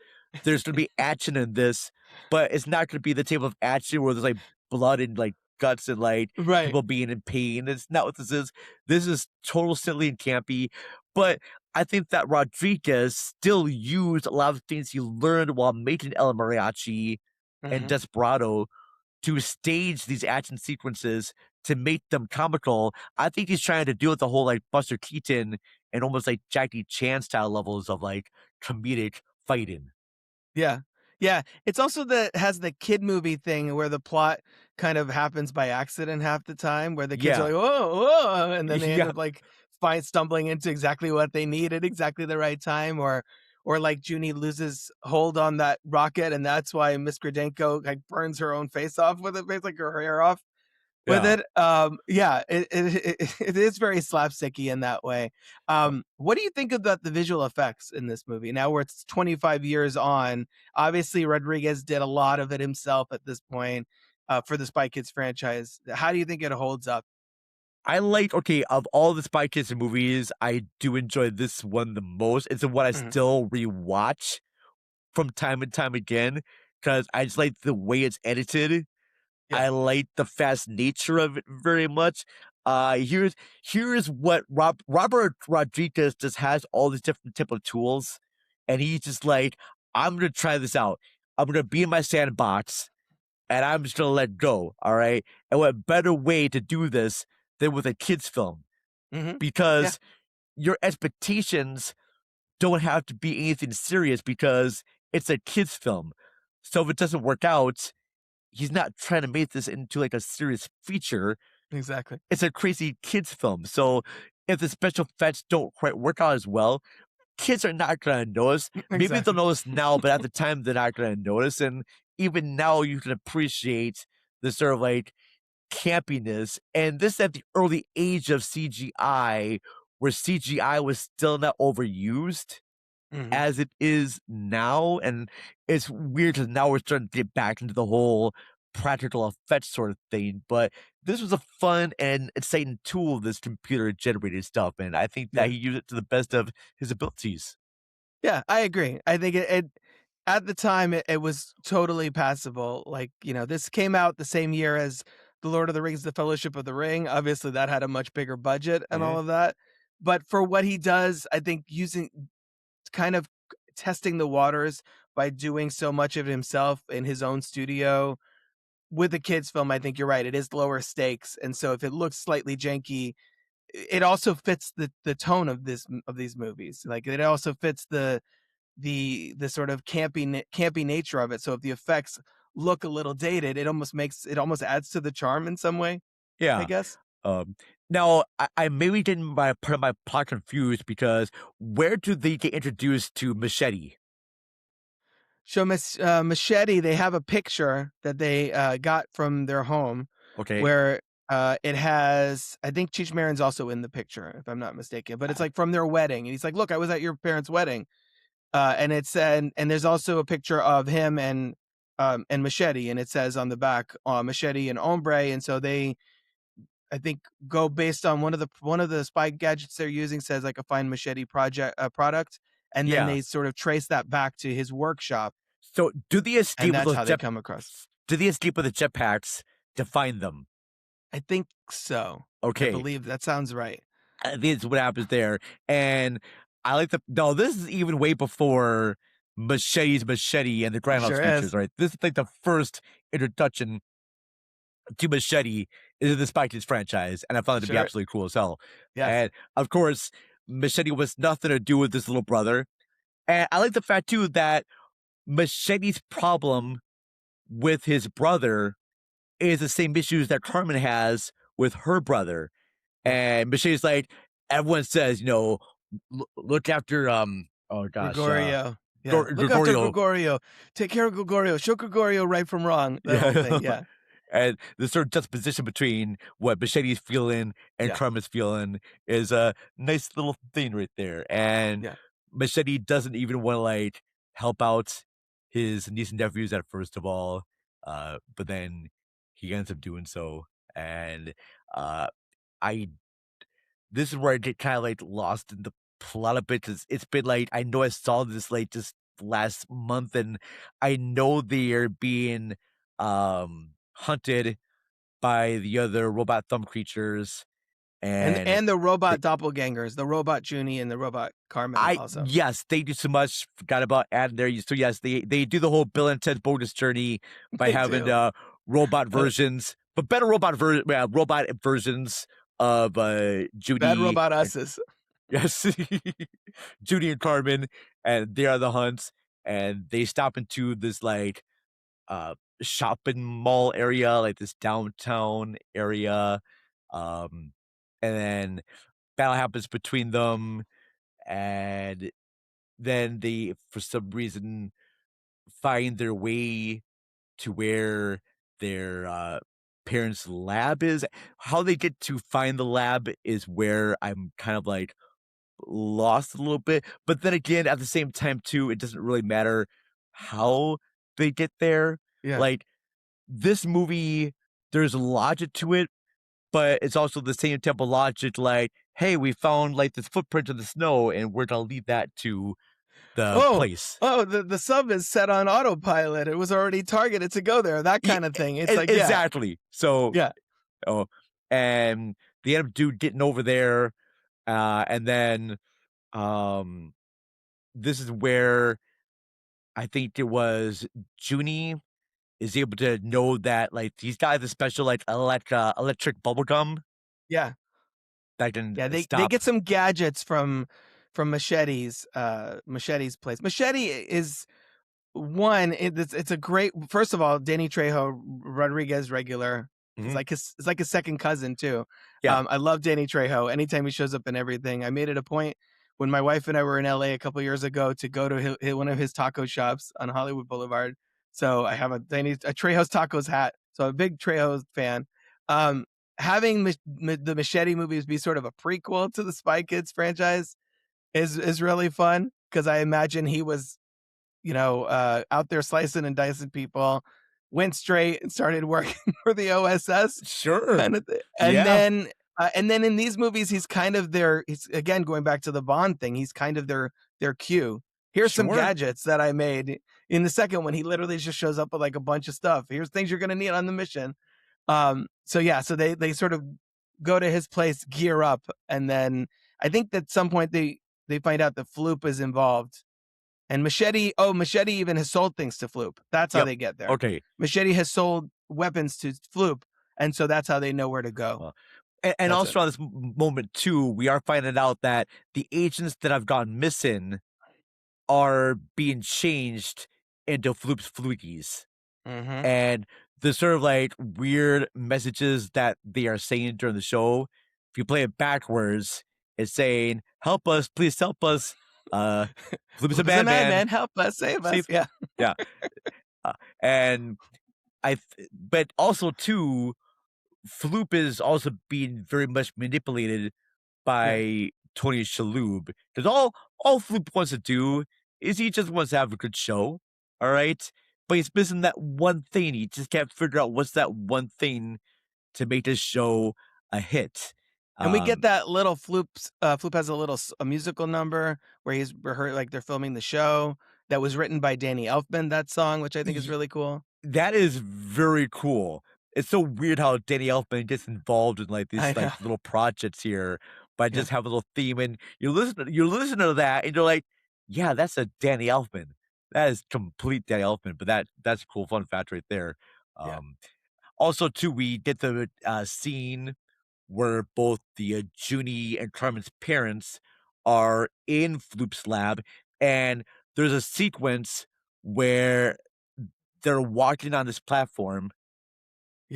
[SPEAKER 8] There's gonna be action in this, but it's not gonna be the type of action where there's like blood and like guts and like
[SPEAKER 9] Right.
[SPEAKER 8] people being in pain. It's not what this is. This is total silly and campy. But I think that Rodriguez still used a lot of things he learned while making El Mariachi and
[SPEAKER 9] Mhm.
[SPEAKER 8] Desperado to stage these action sequences to make them comical. I think he's trying to do with the whole like Buster Keaton and almost like Jackie Chan style levels of like comedic fighting.
[SPEAKER 9] Yeah. Yeah. It's also has the kid movie thing where the plot kind of happens by accident half the time, where the kids are
[SPEAKER 8] Yeah.
[SPEAKER 9] like, whoa, whoa, and then they end
[SPEAKER 8] Yeah.
[SPEAKER 9] up like stumbling into exactly what they need at exactly the right time, or like Junie loses hold on that rocket, and that's why Miss Gradenko like burns her own face off with it, basically like her hair off with
[SPEAKER 8] Yeah.
[SPEAKER 9] it. Yeah, it is very slapsticky in that way. What do you think about the visual effects in this movie? Now where it's 25 years on, obviously Rodriguez did a lot of it himself at this point for the Spy Kids franchise. How do you think it holds up?
[SPEAKER 8] I like, okay, of all the Spy Kids movies, I do enjoy this one the most. It's the one I
[SPEAKER 9] Mhm.
[SPEAKER 8] still rewatch from time and time again because I just like the way it's edited.
[SPEAKER 9] Yeah.
[SPEAKER 8] I like the fast nature of it very much. Here's what Robert Rodriguez just has all these different type of tools, and he's just like, I'm gonna try this out. I'm gonna be in my sandbox, and I'm just gonna let go. All right. And what better way to do this than with a kids film?
[SPEAKER 9] Mhm. Yeah.
[SPEAKER 8] Because your expectations don't have to be anything serious because it's a kids film. So if it doesn't work out, he's not trying to make this into like a serious feature.
[SPEAKER 9] Exactly.
[SPEAKER 8] It's a crazy kids film. So if the special effects don't quite work out as well, kids are not going to notice. Maybe they'll
[SPEAKER 9] Exactly.
[SPEAKER 8] notice now, but at the time they're not going to notice. And even now you can appreciate the sort of like campiness. And this at the early age of CGI, where CGI was still not overused
[SPEAKER 9] Mhm.
[SPEAKER 8] as it is now. And it's weird because now we're starting to get back into the whole practical effects sort of thing. But this was a fun and exciting tool, this computer generated stuff. And I think that
[SPEAKER 9] Yeah.
[SPEAKER 8] he used it to the best of his abilities.
[SPEAKER 9] Yeah, I agree. I think it at the time it was totally passable. Like, this came out the same year as The Lord of the Rings, The Fellowship of the Ring. Obviously, that had a much bigger budget and all
[SPEAKER 8] Mhm.
[SPEAKER 9] of that. But for what he does, I think kind of testing the waters by doing so much of it himself in his own studio with a kids film, I think you're right. It is lower stakes. And so if it looks slightly janky, it also fits the tone of these movies. Like it also fits the sort of campy nature of it. So if the effects look a little dated, it almost adds to the charm in some way, I
[SPEAKER 8] Yeah.
[SPEAKER 9] guess.
[SPEAKER 8] Now, I maybe getting my part of my plot confused because where do they get introduced to Machete?
[SPEAKER 9] So Machete, they have a picture that they got from their home
[SPEAKER 8] Okay.
[SPEAKER 9] where it has, I think Cheech Marin's also in the picture, if I'm not mistaken, but it's like from their wedding. And he's like, look, I was at your parents' wedding. And it said, and there's also a picture of him and Machete, and it says on the back, Machete and Ombre. And so they, I think, go based on one of the spy gadgets they're using says like a Find Machete product, and then
[SPEAKER 8] Yeah.
[SPEAKER 9] they sort of trace that back to his workshop,
[SPEAKER 8] So do they
[SPEAKER 9] and
[SPEAKER 8] escape with
[SPEAKER 9] that's
[SPEAKER 8] those
[SPEAKER 9] how they come across.
[SPEAKER 8] do they escape with the jetpacks to find them?
[SPEAKER 9] I think so. I
[SPEAKER 8] Okay.
[SPEAKER 9] believe that sounds right.
[SPEAKER 8] This is what happens there. And I like no, this is even way before Machete's Machete and the Grindhouse
[SPEAKER 9] Sure
[SPEAKER 8] features,
[SPEAKER 9] is.
[SPEAKER 8] right? This is like the first introduction to Machete into the Spy Kids franchise, and I found it to be
[SPEAKER 9] Sure.
[SPEAKER 8] absolutely cool as hell.
[SPEAKER 9] Yes.
[SPEAKER 8] And of course, Machete was nothing to do with this little brother. And I like the fact too that Machete's problem with his brother is the same issues that Carmen has with her brother. And Machete's like, everyone says, look after oh gosh,
[SPEAKER 9] Gregorio. Yeah. Look after
[SPEAKER 8] Gregorio.
[SPEAKER 9] Gregorio. Take care of Gregorio. Show Gregorio right from wrong. That whole thing. Yeah.
[SPEAKER 8] And the sort of juxtaposition between what Machete's feeling and
[SPEAKER 9] Yeah.
[SPEAKER 8] Carmen's feeling is a nice little thing right there. And
[SPEAKER 9] Yeah.
[SPEAKER 8] Machete doesn't even want to like help out his niece and nephews at first of all. but then he ends up doing so, and uh, I this is where I get kind of like lost in the plot a bit because it's been like I know I saw this like just last month, and I know they're being hunted by the other robot thumb creatures, and
[SPEAKER 9] And the robot doppelgangers, the robot Junie and the robot Carmen also.
[SPEAKER 8] yes, they do so much. Forgot about adding there. So yes, they do the whole Bill and Ted Bogus Journey by
[SPEAKER 9] They
[SPEAKER 8] having
[SPEAKER 9] do.
[SPEAKER 8] robot versions, but better robot versions of Judy.
[SPEAKER 9] Bad robot us's.
[SPEAKER 8] Yes, Judy and Carmen, and they are the hunts, and they stop into this like shopping mall area, like this downtown area, and then battle happens between them, and then they for some reason find their way to where their parents' lab is. How they get to find the lab is where I'm kind of like lost a little bit. But then again, at the same time, too, it doesn't really matter how they get there.
[SPEAKER 9] Yeah.
[SPEAKER 8] Like this movie, there's logic to it, but it's also the same type of logic. Like, hey, we found like this footprint in the snow, and we're gonna lead that to the place.
[SPEAKER 9] Oh, the sub is set on autopilot. It was already targeted to go there. That kind of thing. It's like
[SPEAKER 8] exactly. So
[SPEAKER 9] yeah.
[SPEAKER 8] Oh, and the end up dude getting over there, and then this is where I think it was Junie is able to know that like these guys are special like electric bubble gum.
[SPEAKER 9] Yeah.
[SPEAKER 8] That can
[SPEAKER 9] they
[SPEAKER 8] stop.
[SPEAKER 9] get some gadgets from Machete's place. Machete is one. It's a great. First of all, Danny Trejo, Rodriguez regular. It's like his second cousin too.
[SPEAKER 8] Yeah.
[SPEAKER 9] I love Danny Trejo. Anytime he shows up in everything, I made it a point when my wife and I were in LA a couple years ago to go to one of his taco shops on Hollywood Boulevard. So I have a Trejo's Tacos hat. So I'm a big Trejo fan. Having the Machete movies be sort of a prequel to the Spy Kids franchise is really fun because I imagine he was, out there slicing and dicing people, went straight and started working for the OSS.
[SPEAKER 8] Sure.
[SPEAKER 9] And then in these movies, he's kind of he's again going back to the Bond thing. He's kind of their Q. Here's some gadgets that I made. In the second one, he literally just shows up with like a bunch of stuff. Here's things you're going to need on the mission. So they sort of go to his place, gear up, and then I think that at some point they find out that Floop is involved. And Machete even has sold things to Floop. That's how they get there.
[SPEAKER 8] Okay.
[SPEAKER 9] Machete has sold weapons to Floop, and so that's how they know where to go.
[SPEAKER 8] And also on this moment too, we are finding out that the agents that have gone missing are being changed into Floop's flukies. And the sort of like weird messages that they are saying during the show, if you play it backwards, it's saying, "Help us, please help us." Floop's a madman.
[SPEAKER 9] Help us, save us. Yeah.
[SPEAKER 8] Yeah. And but also too, Floop is also being very much manipulated by Tony Shalhoub because all Floop wants to do is he just wants to have a good show, all right? But he's missing that one thing. He just can't figure out what's that one thing to make this show a hit.
[SPEAKER 9] And we get that little Floop has a musical number where they're filming the show that was written by Danny Elfman, that song, which I think is really cool.
[SPEAKER 8] That is very cool. It's so weird how Danny Elfman gets involved in like these like little projects here by just having a little theme, and you listen to that and you're like, yeah, that's a Danny Elfman. That is complete Danny Elfman, but that's a cool fun fact right there. Also too, we get the scene where both the Junie and Carmen's parents are in Floop's lab, and there's a sequence where they're walking on this platform,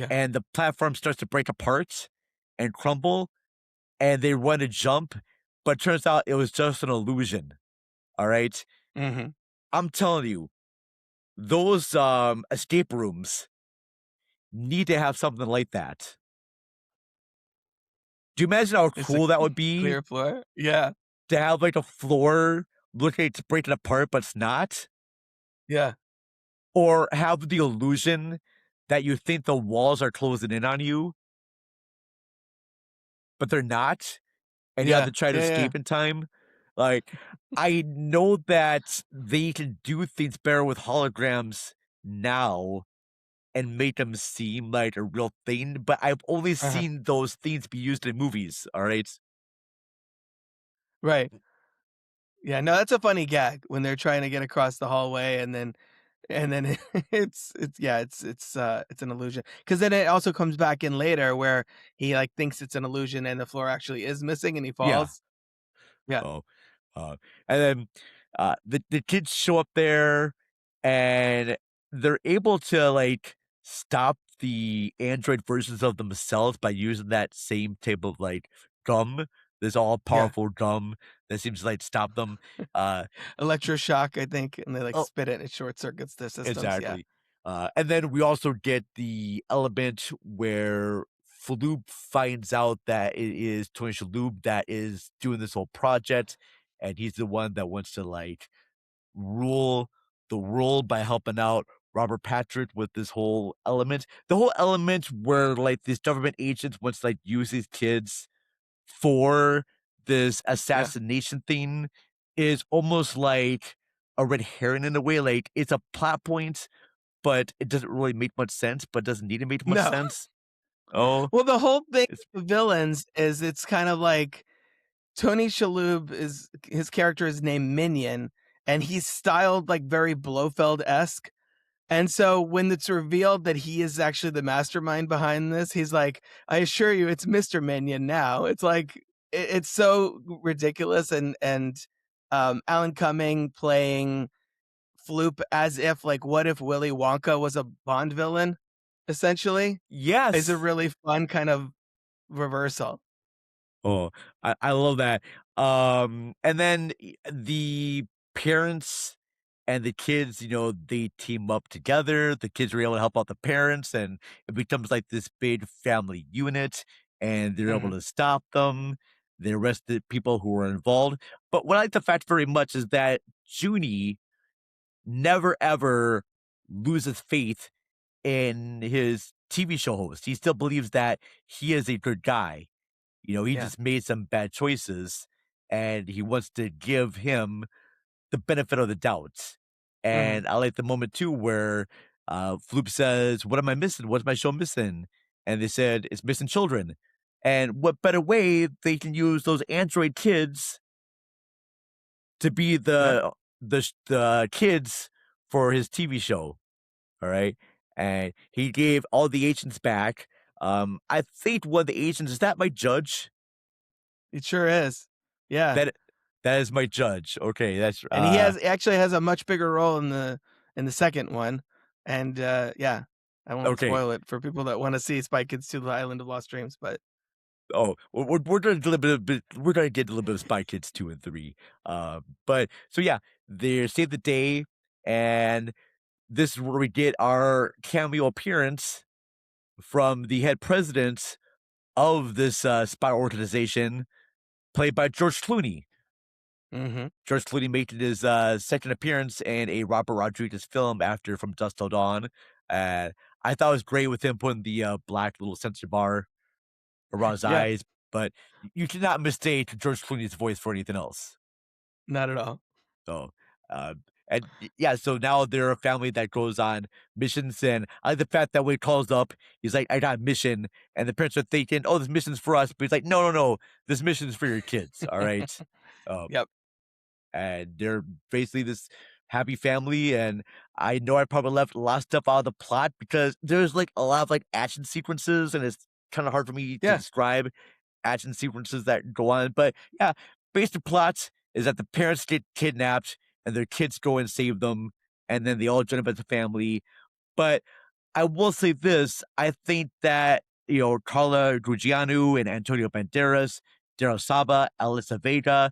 [SPEAKER 8] and the platform starts to break apart and crumble, and they want to jump, but it turns out it was just an illusion. All right? I'm telling you, those escape rooms need to have something like that. Do you imagine how cool that would be?
[SPEAKER 9] Clear floor? Yeah.
[SPEAKER 8] To have like a floor look like it's breaking apart, but it's not?
[SPEAKER 9] Yeah.
[SPEAKER 8] Or have the illusion that you think the walls are closing in on you, but they're not, and you have
[SPEAKER 9] Yeah.
[SPEAKER 8] to try to
[SPEAKER 9] Yeah. Yeah.
[SPEAKER 8] escape in time. Like, I know that they can do things better with holograms now and make them seem like a real thing, but I've only
[SPEAKER 9] Uh-huh.
[SPEAKER 8] seen those things be used in movies, all right?
[SPEAKER 9] Right. Yeah, no, that's a funny gag when they're trying to get across the hallway and then it's an illusion. Because then it also comes back in later where he like thinks it's an illusion and the floor actually is missing and he
[SPEAKER 8] Yeah.
[SPEAKER 9] falls. Yeah.
[SPEAKER 8] Oh, and then the kids show up there, and they're able to like stop the android versions of themselves by using that same type of like gum. This all powerful gum that seems to like stop them.
[SPEAKER 9] Electroshock, I think, and they like
[SPEAKER 8] Oh,
[SPEAKER 9] spit it and it short circuits their systems. Yeah.
[SPEAKER 8] exactly. And then we also get the element where Floop finds out that it is Tony Shalhoub that is doing this whole project, and he's the one that wants to like rule the world by helping out Robert Patrick with this whole element. The whole element where like these government agents wants to like use these kids for this assassination thing is almost like a red herring in a way. Like it's a plot point, but it doesn't really make much sense, but doesn't need to make much
[SPEAKER 9] No.
[SPEAKER 8] sense. Oh,
[SPEAKER 9] Well, the whole thing with the villains is it's kind of like Tony Shalhoub is his character is named Minion, and he's styled like very Blofeld-esque. And so when it's revealed that he is actually the mastermind behind this, he's like, I assure you, it's Mr. Minion now. It's like it's so ridiculous, and Alan Cumming playing Floop as if like, what if Willy Wonka was a Bond villain? Essentially,
[SPEAKER 8] yes,
[SPEAKER 9] is a really fun kind of reversal.
[SPEAKER 8] Oh, I love that. And then the parents and the kids, they team up together. The kids are able to help out the parents, and it becomes like this big family unit, and they're able
[SPEAKER 9] Mhm.
[SPEAKER 8] to stop them. They arrest the people who were involved. But what I like the fact very much is that Junie never ever loses faith in his TV show host. He still believes that he is a good guy. He
[SPEAKER 9] Yeah.
[SPEAKER 8] just made some bad choices, and he wants to give him the benefit of the doubt.
[SPEAKER 9] Mhm.
[SPEAKER 8] And I like the moment too where Floop says, "What am I missing? What's my show missing?" And they said, "It's missing children." And what better way they can use those android kids to be
[SPEAKER 9] Yeah.
[SPEAKER 8] the kids for his TV show? All right, and he gave all the agents back. I think one of the agents is that my judge.
[SPEAKER 9] It sure is. Yeah.
[SPEAKER 8] That is my judge. Okay, that's
[SPEAKER 9] And he actually has a much bigger role in the second one. And yeah, I won't
[SPEAKER 8] okay.
[SPEAKER 9] spoil it for people that want to see Spy Kids 2: The Island of Lost Dreams, but
[SPEAKER 8] Oh, we're gonna get a little bit. We're gonna get a little bit of Spy Kids 2 and 3. But so yeah, they save the day, and this is where we get our cameo appearance from the head president of this spy organization, played by George Clooney.
[SPEAKER 9] Mhm.
[SPEAKER 8] George Clooney making his second appearance in a Robert Rodriguez film after From Dusk Till Dawn. And I thought it was great with him putting the black little sensor bar around his
[SPEAKER 9] Yeah.
[SPEAKER 8] eyes, but you cannot mistake George Clooney's voice for anything else.
[SPEAKER 9] Not at all.
[SPEAKER 8] So, yeah, so now they're a family that goes on missions, and I like the fact that when he calls up, he's like, "I got a mission," and the parents are thinking, "Oh, this mission's for us," but he's like, "No, this mission's for your kids." All right.
[SPEAKER 9] Yep.
[SPEAKER 8] And they're basically this happy family, and I know I probably left a lot of stuff out of the plot because there's like a lot of like action sequences, and it's kind of hard for me to
[SPEAKER 9] Yeah.
[SPEAKER 8] describe action sequences that go on. But yeah, basic plots is that the parents get kidnapped and their kids go and save them, and then they all join up as a family. But I will say this: I think that Carla Gugino and Antonio Banderas, Daryl Saba, Alyssa Vega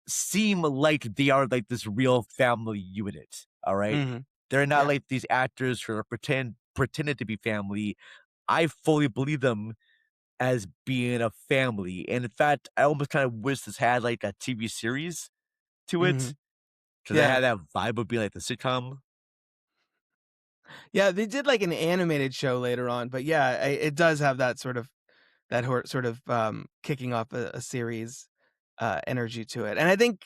[SPEAKER 8] seem like they are like this real family unit. All right,
[SPEAKER 9] Mhm.
[SPEAKER 8] they're not
[SPEAKER 9] Yeah.
[SPEAKER 8] like these actors who are pretended to be family. I fully believe them as being a family. And in fact, I almost kind of wish this had like a TV series to it
[SPEAKER 9] Mhm.
[SPEAKER 8] because it
[SPEAKER 9] Yeah.
[SPEAKER 8] had that vibe of being like the sitcom.
[SPEAKER 9] Yeah, they did like an animated show later on, but yeah, it does have that sort of kicking off a series energy to it. And I think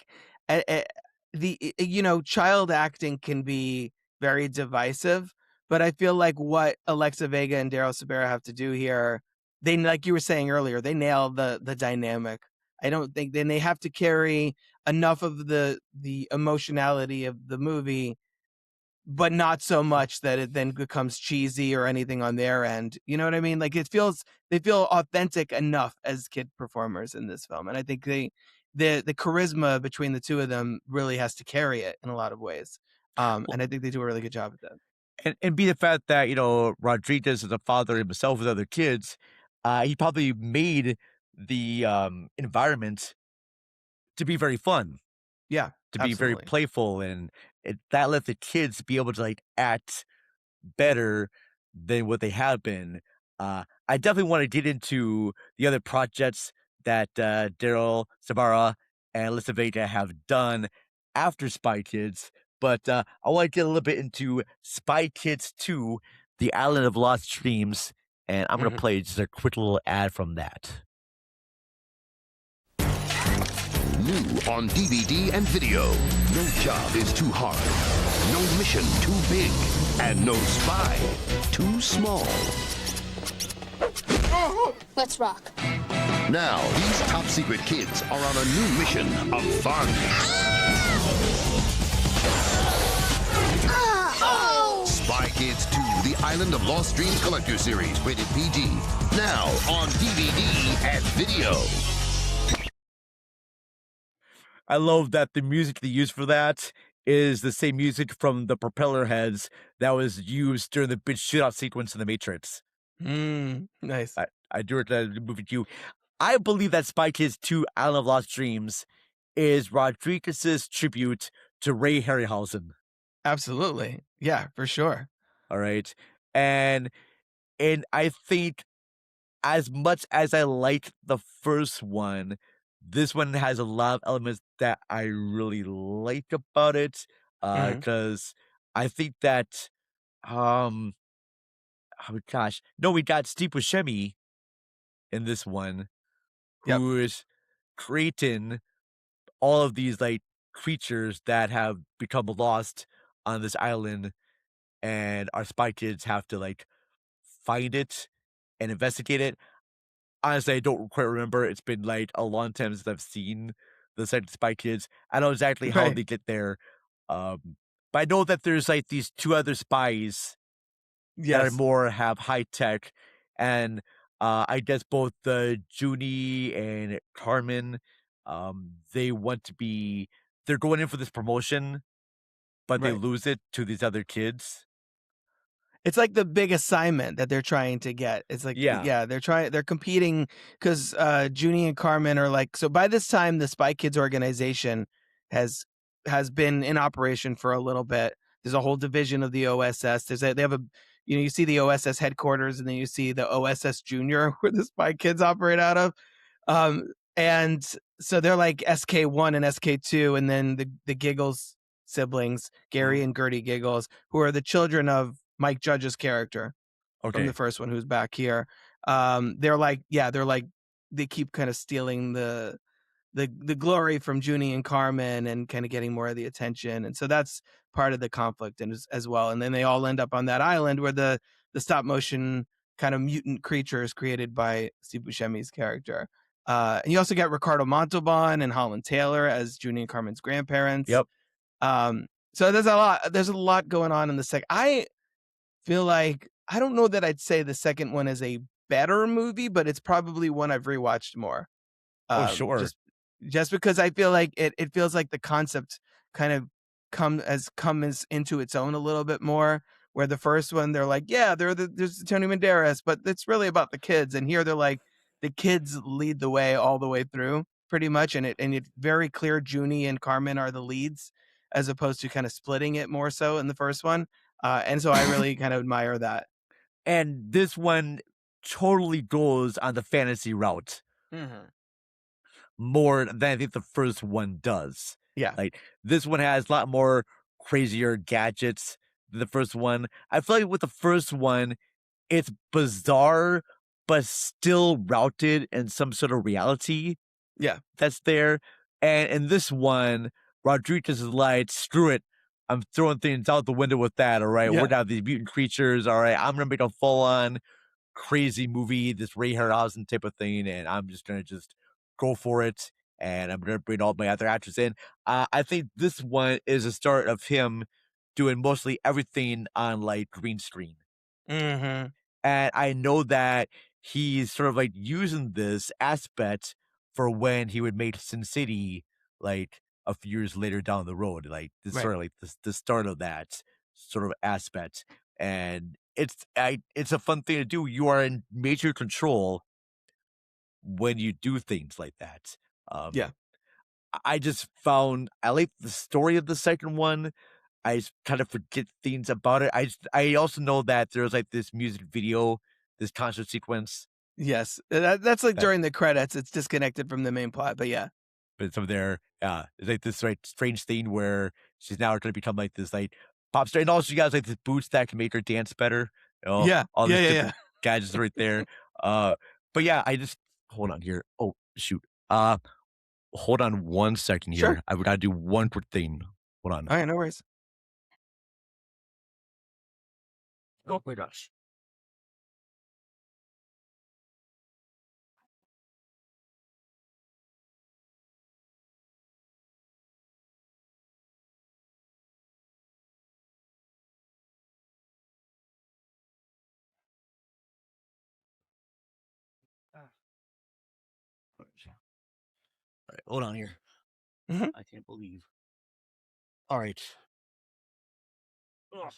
[SPEAKER 9] child acting can be very divisive, but I feel like what Alexa Vega and Daryl Sabara have to do here, they, like you were saying earlier, they nail the dynamic. I don't think then they have to carry enough of the emotionality of the movie, but not so much that it then becomes cheesy or anything on their end. You know what I mean? Like they feel authentic enough as kid performers in this film. And I think the charisma between the two of them really has to carry it in a lot of ways. And I think they do a really good job at that.
[SPEAKER 8] And be the fact that, Rodriguez is a father himself with other kids, he probably made the environment to be very fun.
[SPEAKER 9] Yeah,
[SPEAKER 8] to be very
[SPEAKER 9] absolutely.
[SPEAKER 8] playful, and that let the kids be able to like act better than what they have been. I definitely want to get into the other projects that Daryl, Sabara, and Alyssa Vega have done after Spy Kids, but I want to get a little bit into Spy Kids 2, The Island of Lost Dreams, and I'm going to play just a quick little ad from that.
[SPEAKER 10] New on DVD and video. No job is too hard. No mission too big. And no spy too small.
[SPEAKER 6] Let's rock.
[SPEAKER 10] Now, these top secret kids are on a new mission of fun. Spy Kids 2, The Island of Lost Dreams Collector Series, rated PG. Now on DVD and video.
[SPEAKER 8] I love that the music they use for that is the same music from the propeller heads that was used during the big shootout sequence in The Matrix.
[SPEAKER 9] Nice.
[SPEAKER 8] I do it the movie too. I believe that Spy Kids 2 Island of Lost Dreams is Rodriguez's tribute to Ray Harryhausen.
[SPEAKER 9] Absolutely. Yeah, for sure.
[SPEAKER 8] All right. And I think as much as I like the first one, this one has a lot of elements that I really like about it. Because I think that, oh gosh, no, we got Steve Buscemi in this one, who is creating all of these like creatures that have become lost on this island, and our spy kids have to like find it and investigate it. Honestly, I don't quite remember. It's been like a long time since I've seen the second Spy Kids. I know exactly how they get there. But I know that there's like these two other spies that are more have high tech, and I guess both Junie and Carmen, they want to be. They're going in for this promotion, but they lose it to these other kids.
[SPEAKER 9] It's like the big assignment that they're trying to get. It's like, they're competing because Junie and Carmen are like, so by this time, the Spy Kids organization has been in operation for a little bit. There's a whole division of the OSS. They have a, you see the OSS headquarters, and then you see the OSS Junior where the Spy Kids operate out of. And so they're like SK1 and SK2, and then the Giggles siblings, Gary and Gertie Giggles, who are the children of Mike Judge's character from the first one, who's back here. They keep kind of stealing the glory from Junie and Carmen and kind of getting more of the attention. And so that's part of the conflict and as well. And then they all end up on that island where the stop motion kind of mutant creatures created by Steve Buscemi's character. And you also get Ricardo Montalban and Holland Taylor as Junie and Carmen's grandparents.
[SPEAKER 8] Yep.
[SPEAKER 9] So there's a lot going on in the second. I feel like, I don't know that I'd say the second one is a better movie, but it's probably one I've rewatched more.
[SPEAKER 8] Sure.
[SPEAKER 9] Just because I feel like it feels like the concept kind of comes into its own a little bit more, where the first one, they're like, there's Tony Banderas, but it's really about the kids. And here they're like, the kids lead the way all the way through pretty much. And it's very clear Junie and Carmen are the leads, as opposed to kind of splitting it more so in the first one. And so I really kind of admire that.
[SPEAKER 8] And this one totally goes on the fantasy route more than I think the first one does.
[SPEAKER 9] Yeah.
[SPEAKER 8] Like, this one has a lot more crazier gadgets the first one. I feel like with the first one, it's bizarre, but still routed in some sort of reality.
[SPEAKER 9] Yeah.
[SPEAKER 8] That's there. And in this one, Rodriguez is like, screw it. I'm throwing things out the window with that. All right.
[SPEAKER 9] Yeah.
[SPEAKER 8] We're down these mutant creatures. All right. I'm going to make a full on crazy movie, this Ray Harryhausen type of thing. And I'm just going to just go for it. And I'm going to bring all my other actors in. I think this one is a start of him doing mostly everything on like green screen.
[SPEAKER 9] Mm-hmm.
[SPEAKER 8] And I know that he's sort of like using this aspect for when he would make Sin City like a few years later down the road. Like this
[SPEAKER 9] Right.
[SPEAKER 8] sort of like the start of that sort of aspect. And it's a fun thing to do. You are in major control when you do things like that.
[SPEAKER 9] Yeah.
[SPEAKER 8] I just found I like the story of the second one. I just kind of forget things about it. I also know that there's like this music video, this concert sequence.
[SPEAKER 9] Yes. That's like
[SPEAKER 8] That-
[SPEAKER 9] during the credits. It's disconnected from the main plot, but yeah.
[SPEAKER 8] But some there, it's like this like strange thing where she's now going to become like this like pop star, and also she got like this boots that can make her dance better. You know,
[SPEAKER 9] Yeah.
[SPEAKER 8] all
[SPEAKER 9] Yeah,
[SPEAKER 8] these
[SPEAKER 9] yeah,
[SPEAKER 8] different gadgets right there. But yeah, I just hold on here. Oh shoot. Hold on one second here.
[SPEAKER 9] Sure.
[SPEAKER 8] I've got to do one quick thing. Hold on.
[SPEAKER 9] All right, no worries.
[SPEAKER 8] Oh my gosh. All right, hold on here.
[SPEAKER 9] Mhm.
[SPEAKER 8] I can't believe. All right. Ugh.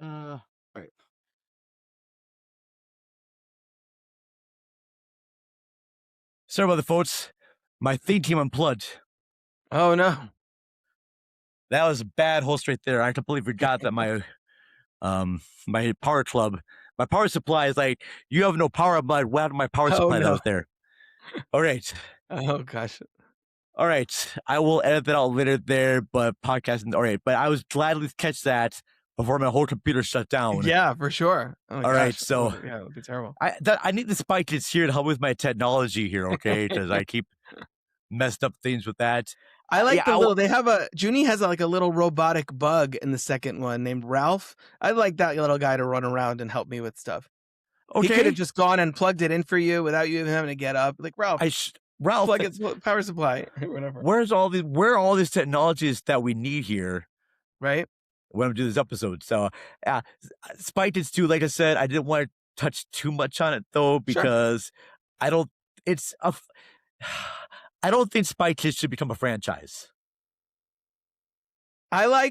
[SPEAKER 8] All right. Sorry about the folks. My theme team unplugged.
[SPEAKER 9] Oh no.
[SPEAKER 8] That was a bad host right there. I completely forgot that my my power club, my power supply is like, you have no power, but what happened to my power
[SPEAKER 9] Oh,
[SPEAKER 8] supply that
[SPEAKER 9] no.
[SPEAKER 8] was there? All right.
[SPEAKER 9] Oh gosh.
[SPEAKER 8] All right. I will edit that out later there, but podcasting. All right. But I was glad to catch that before my whole computer shut down.
[SPEAKER 9] Yeah, for sure. Oh my
[SPEAKER 8] All right.
[SPEAKER 9] gosh.
[SPEAKER 8] So
[SPEAKER 9] Yeah, it would be terrible.
[SPEAKER 8] I need the spy kids here to help with my technology here, okay? Because I keep messed up things with that.
[SPEAKER 9] I like
[SPEAKER 8] yeah,
[SPEAKER 9] the little. They have Junie has like a little robotic bug in the second one named Ralph. I'd like that little guy to run around and help me with stuff. He could
[SPEAKER 8] Okay.
[SPEAKER 9] have just gone and plugged it in for you without you even having to get up. Like Ralph,
[SPEAKER 8] Ralph,
[SPEAKER 9] plug its power supply, whatever.
[SPEAKER 8] where are all these technologies that we need here?
[SPEAKER 9] Right.
[SPEAKER 8] When we do this episode. So, Spy Kids 2, like I said, I didn't want to touch too much on it though, because I don't think Spy Kids should become a franchise.
[SPEAKER 9] I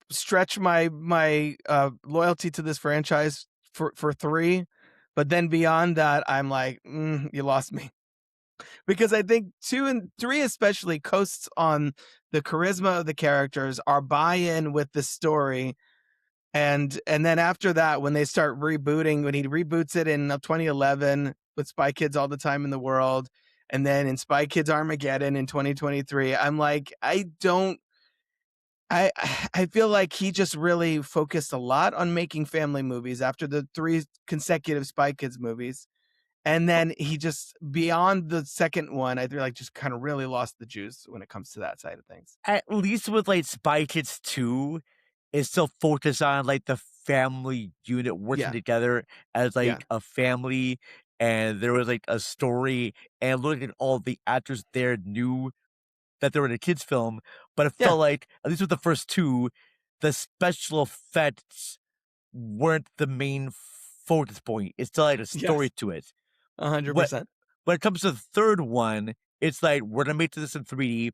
[SPEAKER 9] stretch my loyalty to this franchise for 3, but then beyond that, I'm like, you lost me. Because I think 2 and 3 especially coasts on the charisma of the characters, our buy-in with the story, and then after that, when they start rebooting, when he reboots it in 2011 with Spy Kids All the Time in the World, and then in Spy Kids Armageddon in 2023, I'm like, I feel like he just really focused a lot on making family movies after the 3 consecutive Spy Kids movies. And then he just, beyond the second one, I feel like just kind of really lost the juice when it comes to that side of things.
[SPEAKER 8] At least with like Spy Kids 2, it's still focused on like the family unit working together as like a family, and there was like a story, and looking at all the actors there knew that they were in a kids film, but it felt like, at least with the first 2, the special effects weren't the main focus point. It still had a story to it.
[SPEAKER 9] 100%.
[SPEAKER 8] When it comes to the third one, it's like, we're gonna make this in 3D.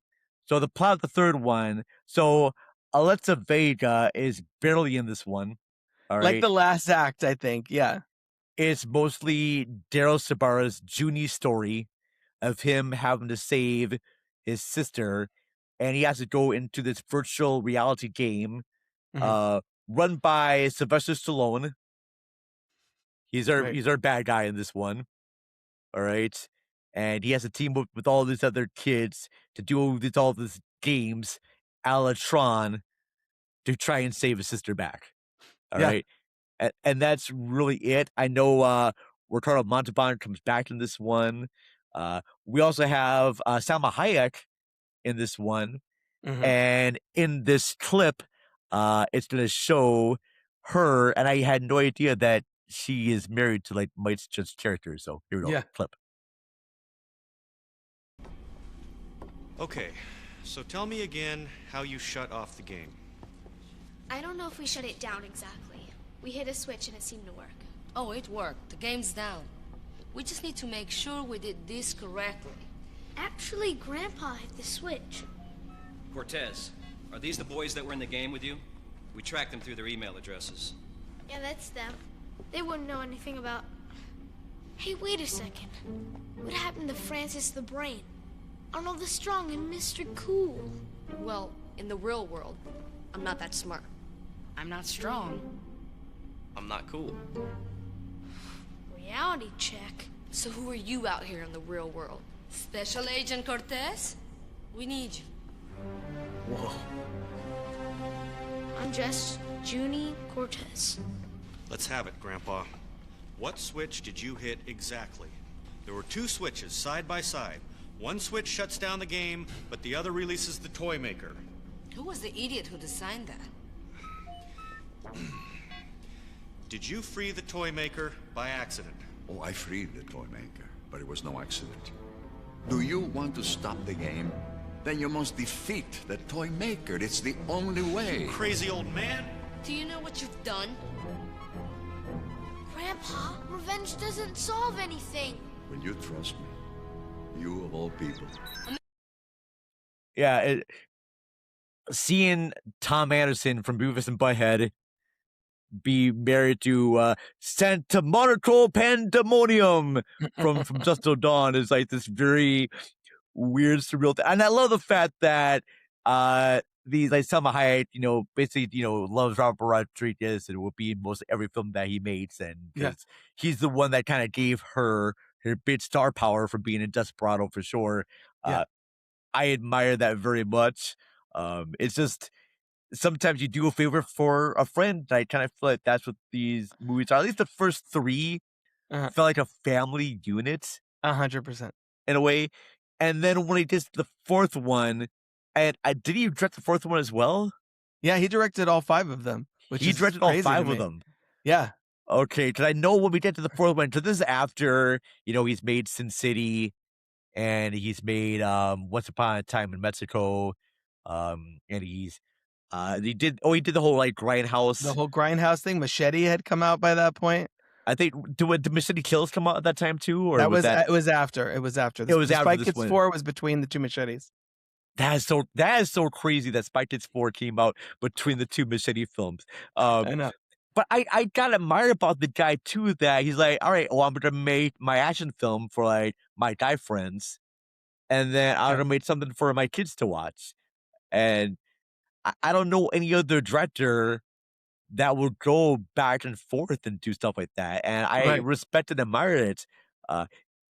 [SPEAKER 8] So the plot of the third one, so Alexa Vega is barely in this one. All right.
[SPEAKER 9] Like the last act, I think. Yeah.
[SPEAKER 8] It's mostly Daryl Sabara's Junie story of him having to save his sister, and he has to go into this virtual reality game run by Sylvester Stallone. He's our bad guy in this one. All right. and he has to team up with all these other kids to do all these games, a la Tron, to try and save his sister back. All right, and that's really it. I know Ricardo Montalban comes back in this one. We also have Salma Hayek in this one, and in this clip, it's going to show her, and I had no idea that she is married to like Mike's Judge's character. So here we go, clip.
[SPEAKER 14] Okay, so tell me again how you shut off the game.
[SPEAKER 6] I don't know if we shut it down exactly. We hit a switch and it seemed to work.
[SPEAKER 15] Oh, it worked. The game's down. We just need to make sure we did this correctly.
[SPEAKER 6] Actually, Grandpa hit the switch.
[SPEAKER 16] Cortez, are these the boys that were in the game with you? We tracked them through their email addresses.
[SPEAKER 6] Yeah, that's them. They wouldn't know anything about... Hey, wait a second. What happened to Francis the Brain? Arnold the Strong and Mr. Cool?
[SPEAKER 15] Well, in the real world, I'm not that smart.
[SPEAKER 5] I'm not strong.
[SPEAKER 16] I'm not cool.
[SPEAKER 6] Reality check.
[SPEAKER 15] So who are you out here in the real world? Special Agent Cortez? We need you.
[SPEAKER 16] Whoa.
[SPEAKER 6] I'm just Junie Cortez.
[SPEAKER 14] Let's have it, Grandpa. What switch did you hit exactly? There were two switches side by side. One switch shuts down the game, but the other releases the toy maker.
[SPEAKER 15] Who was the idiot who designed that?
[SPEAKER 14] Did you free the toy maker by accident?
[SPEAKER 17] Oh, I freed the toy maker, but it was no accident. Do you want to stop the game? Then you must defeat the toy maker. It's the only way.
[SPEAKER 14] You crazy old man!
[SPEAKER 15] Do you know what you've done?
[SPEAKER 6] Grandpa, revenge doesn't solve anything.
[SPEAKER 17] Will you trust me? You of all people.
[SPEAKER 8] Yeah, seeing Tom Anderson from Beavis and Butthead be married to Santa Monica Pandemonium from Just Till Dawn is like this very weird, surreal thing. And I love the fact that these like Selma Hayek, basically, loves Robert Rodriguez and will be in most every film that he makes, and he's the one that kind of gave her big star power for being in Desperado for sure. I admire that very much. It's just sometimes you do a favor for a friend. I kind of feel like that's what these movies are. At least the first three felt like a family unit.
[SPEAKER 9] 100%.
[SPEAKER 8] In a way. And then when he did the fourth one, and did he direct the fourth one as well?
[SPEAKER 9] Yeah, he directed all 5 of them.
[SPEAKER 8] He directed all 5 of them.
[SPEAKER 9] Yeah.
[SPEAKER 8] Okay, because I know when we get to the fourth one, so this is after, he's made Sin City, and he's made Once Upon a Time in Mexico, and he did the whole like Grindhouse.
[SPEAKER 9] The whole Grindhouse thing. Machete had come out by that point.
[SPEAKER 8] I think did Machete Kills come out at that time too, or
[SPEAKER 9] it was after. It was after.
[SPEAKER 8] It was after
[SPEAKER 9] Spy
[SPEAKER 8] this
[SPEAKER 9] Kids
[SPEAKER 8] one.
[SPEAKER 9] 4 was between the 2 machetes.
[SPEAKER 8] That is so crazy that Spy Kids 4 came out between the 2 Machete films.
[SPEAKER 9] I know.
[SPEAKER 8] But I got admired about the guy too, that he's like, all right, well, I'm gonna make my action film for like my guy friends, and then I'm gonna make something for my kids to watch. And I don't know any other director that will go back and forth and do stuff like that. And I respect and admire it.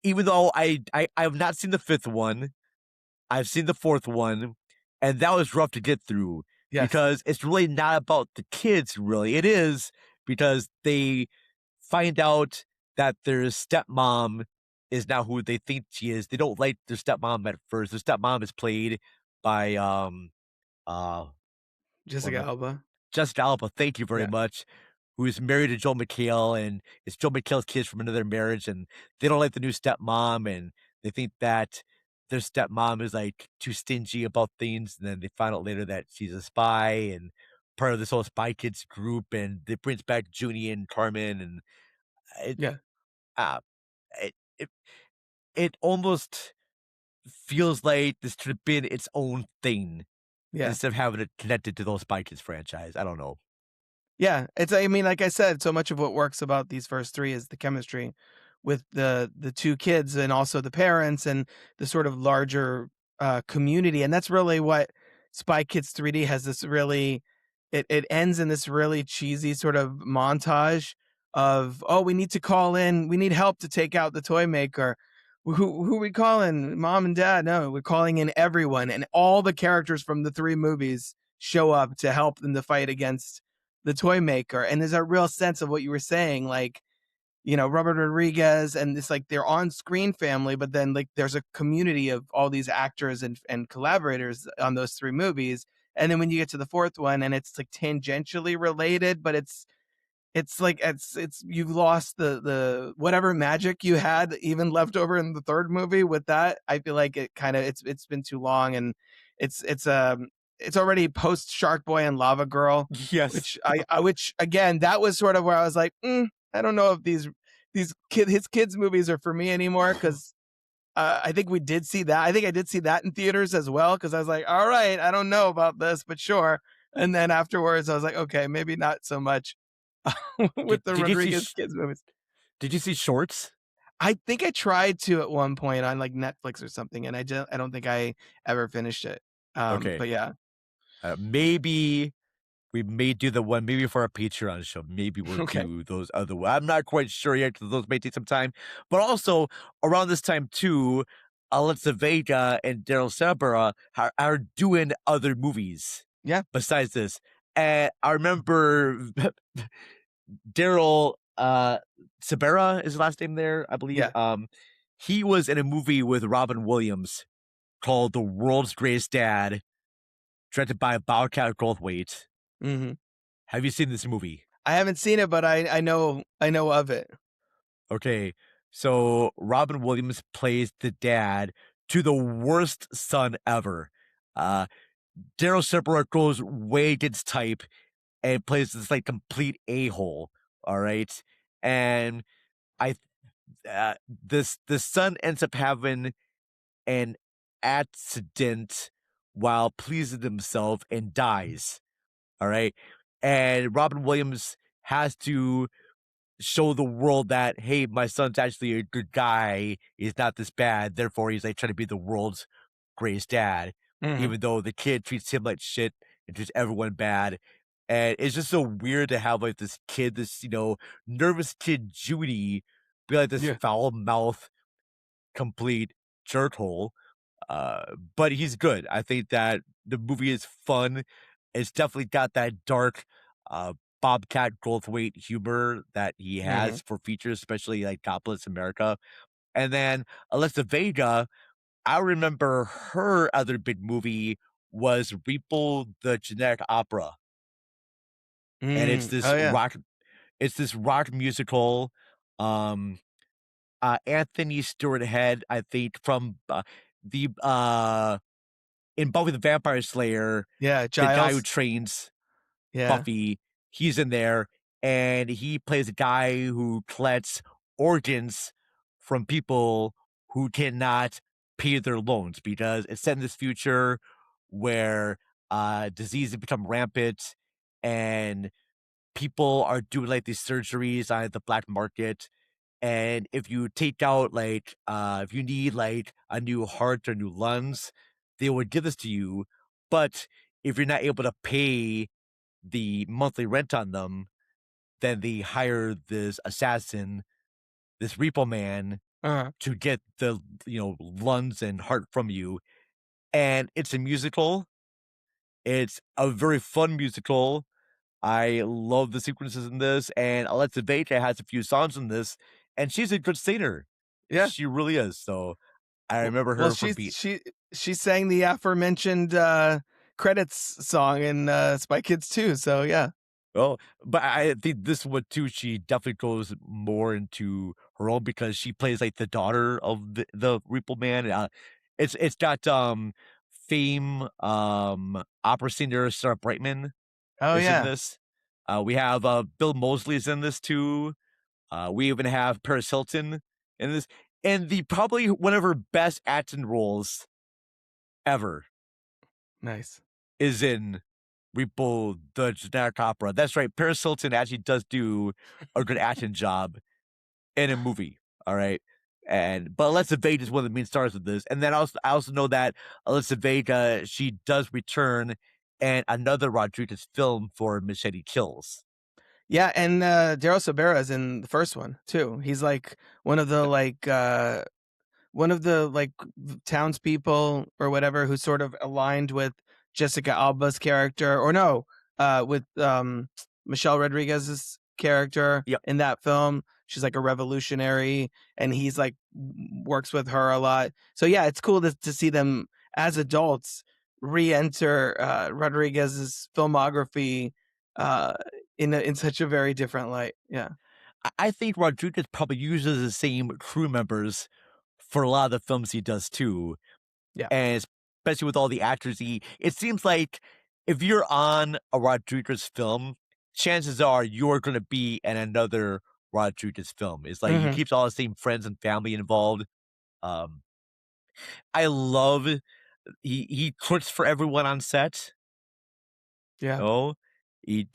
[SPEAKER 8] Even though I have not seen the 5th one, I've seen the 4th one, and that was rough to get through. Yes. Because it's really not about the kids, really. It is because they find out that their stepmom is now who they think she is. They don't like their stepmom at first. Their stepmom is played by
[SPEAKER 9] Jessica Alba.
[SPEAKER 8] Jessica Alba, thank you very much. Who is married to Joel McHale, and it's Joel McHale's kids from another marriage, and they don't like the new stepmom, and they think that their stepmom is like too stingy about things, and then they find out later that she's a spy and part of this whole Spy Kids group, and it brings back Junie and Carmen, and it almost feels like this should have been its own thing. Instead of having it connected to those Spy Kids franchise. I don't know.
[SPEAKER 9] Yeah, like I said, so much of what works about these first 3 is the chemistry with the 2 kids and also the parents and the sort of larger community. And that's really what Spy Kids 3D has, this really, it ends in this really cheesy sort of montage of, we need to call in, we need help to take out the toy maker. who we calling? Mom and Dad? No, we're calling in everyone, and all the characters from the 3 movies show up to help them to fight against the toy maker. And there's a real sense of what you were saying, like, you know, Robert Rodriguez, and it's like they're on screen family, but then like there's a community of all these actors and collaborators on those 3 movies. And then when you get to the 4th one, and it's like tangentially related, but it's like it's you've lost the whatever magic you had even left over in the 3rd movie with that. I feel like it kind of it's been too long, and it's already post Shark Boy and Lava Girl.
[SPEAKER 8] Yes.
[SPEAKER 9] Which again, that was sort of where I was like, I don't know if his kids movies are for me anymore, because I think we did see that. I think I did see that in theaters as well, because I was like, all right, I don't know about this, but sure. And then afterwards, I was like, okay, maybe not so much with the Rodriguez kids movies.
[SPEAKER 8] Did you see Shorts?
[SPEAKER 9] I think I tried to at one point on like Netflix or something, and I don't think I ever finished it.
[SPEAKER 8] Okay.
[SPEAKER 9] But yeah.
[SPEAKER 8] Maybe we may do the one, maybe for our Patreon show. Maybe we'll do those other ones. I'm not quite sure yet, because those may take some time. But also, around this time, too, Alexa Vega and Daryl Sabara are doing other movies.
[SPEAKER 9] Yeah.
[SPEAKER 8] Besides this. And I remember Daryl Sabara is his last name there, I believe.
[SPEAKER 9] Yeah.
[SPEAKER 8] He was in a movie with Robin Williams called The World's Greatest Dad, directed by Bobcat Goldthwait.
[SPEAKER 9] Mm-hmm.
[SPEAKER 8] Have you seen this movie?
[SPEAKER 9] I haven't seen it, but I know of it.
[SPEAKER 8] Okay, so Robin Williams plays the dad to the worst son ever. Daryl Sabara goes way against type and plays this like complete a-hole. All right, and this son ends up having an accident while pleasing himself and dies. All right. And Robin Williams has to show the world that, hey, my son's actually a good guy. He's not this bad. Therefore, he's like trying to be the world's greatest dad, even though the kid treats him like shit and treats everyone bad. And it's just so weird to have like this kid, this, nervous kid, Judy, be like this foul mouth, complete jerkhole. But he's good. I think that the movie is fun. It's definitely got that dark Bobcat Goldthwait humor that he has for features, especially like God Bless America. And then Alexa Vega, I remember her other big movie was Repo the Genetic Opera. And it's this rock musical. Anthony Stewart Head, I think, from in Buffy the Vampire Slayer,
[SPEAKER 9] Giles.
[SPEAKER 8] the guy who trains Buffy, he's in there, and he plays a guy who collects organs from people who cannot pay their loans, because it's set in this future where diseases become rampant and people are doing like these surgeries on the black market. And if you take out if you need like a new heart or new lungs, they would give this to you. But if you're not able to pay the monthly rent on them, then they hire this assassin, this repo man, to get the lungs and heart from you. And it's a musical. It's a very fun musical. I love the sequences in this, and Alexa Vega has a few songs in this, and she's a good singer.
[SPEAKER 9] Yeah,
[SPEAKER 8] she really is. So I remember her from
[SPEAKER 9] she sang the aforementioned credits song in Spy Kids 2. So yeah.
[SPEAKER 8] Well, but I think this one too, she definitely goes more into her own, because she plays like the daughter of the Repo Man. It's got Fame opera singer Sarah Brightman.
[SPEAKER 9] In
[SPEAKER 8] this. We have Bill Moseley's in this too. We even have Paris Hilton in this, and probably one of her best acting roles ever.
[SPEAKER 9] Nice.
[SPEAKER 8] Is in Repo the Genetic Opera. That's right. Paris Hilton actually does do a good acting job in a movie. All right. But Alexa Vega is one of the main stars of this. And then I also know that Alexa Vega, she does return in another Rodriguez film for Machete Kills.
[SPEAKER 9] Yeah, and Daryl Sabara is in the first one too. He's like one of the one of the like townspeople or whatever who sort of aligned with Jessica Alba's character, or no, with Michelle Rodriguez's character in that film. She's like a revolutionary, and he's like works with her a lot. So yeah, it's cool to see them as adults re-enter Rodriguez's filmography in such a very different light. Yeah.
[SPEAKER 8] I think Rodriguez probably uses the same crew members for a lot of the films he does too.
[SPEAKER 9] Yeah.
[SPEAKER 8] And especially with all the actors, it seems like if you're on a Rodriguez film, chances are you're going to be in another Rodriguez film. It's like he keeps all the same friends and family involved. I love he cooks for everyone on set.
[SPEAKER 9] Yeah.
[SPEAKER 8] He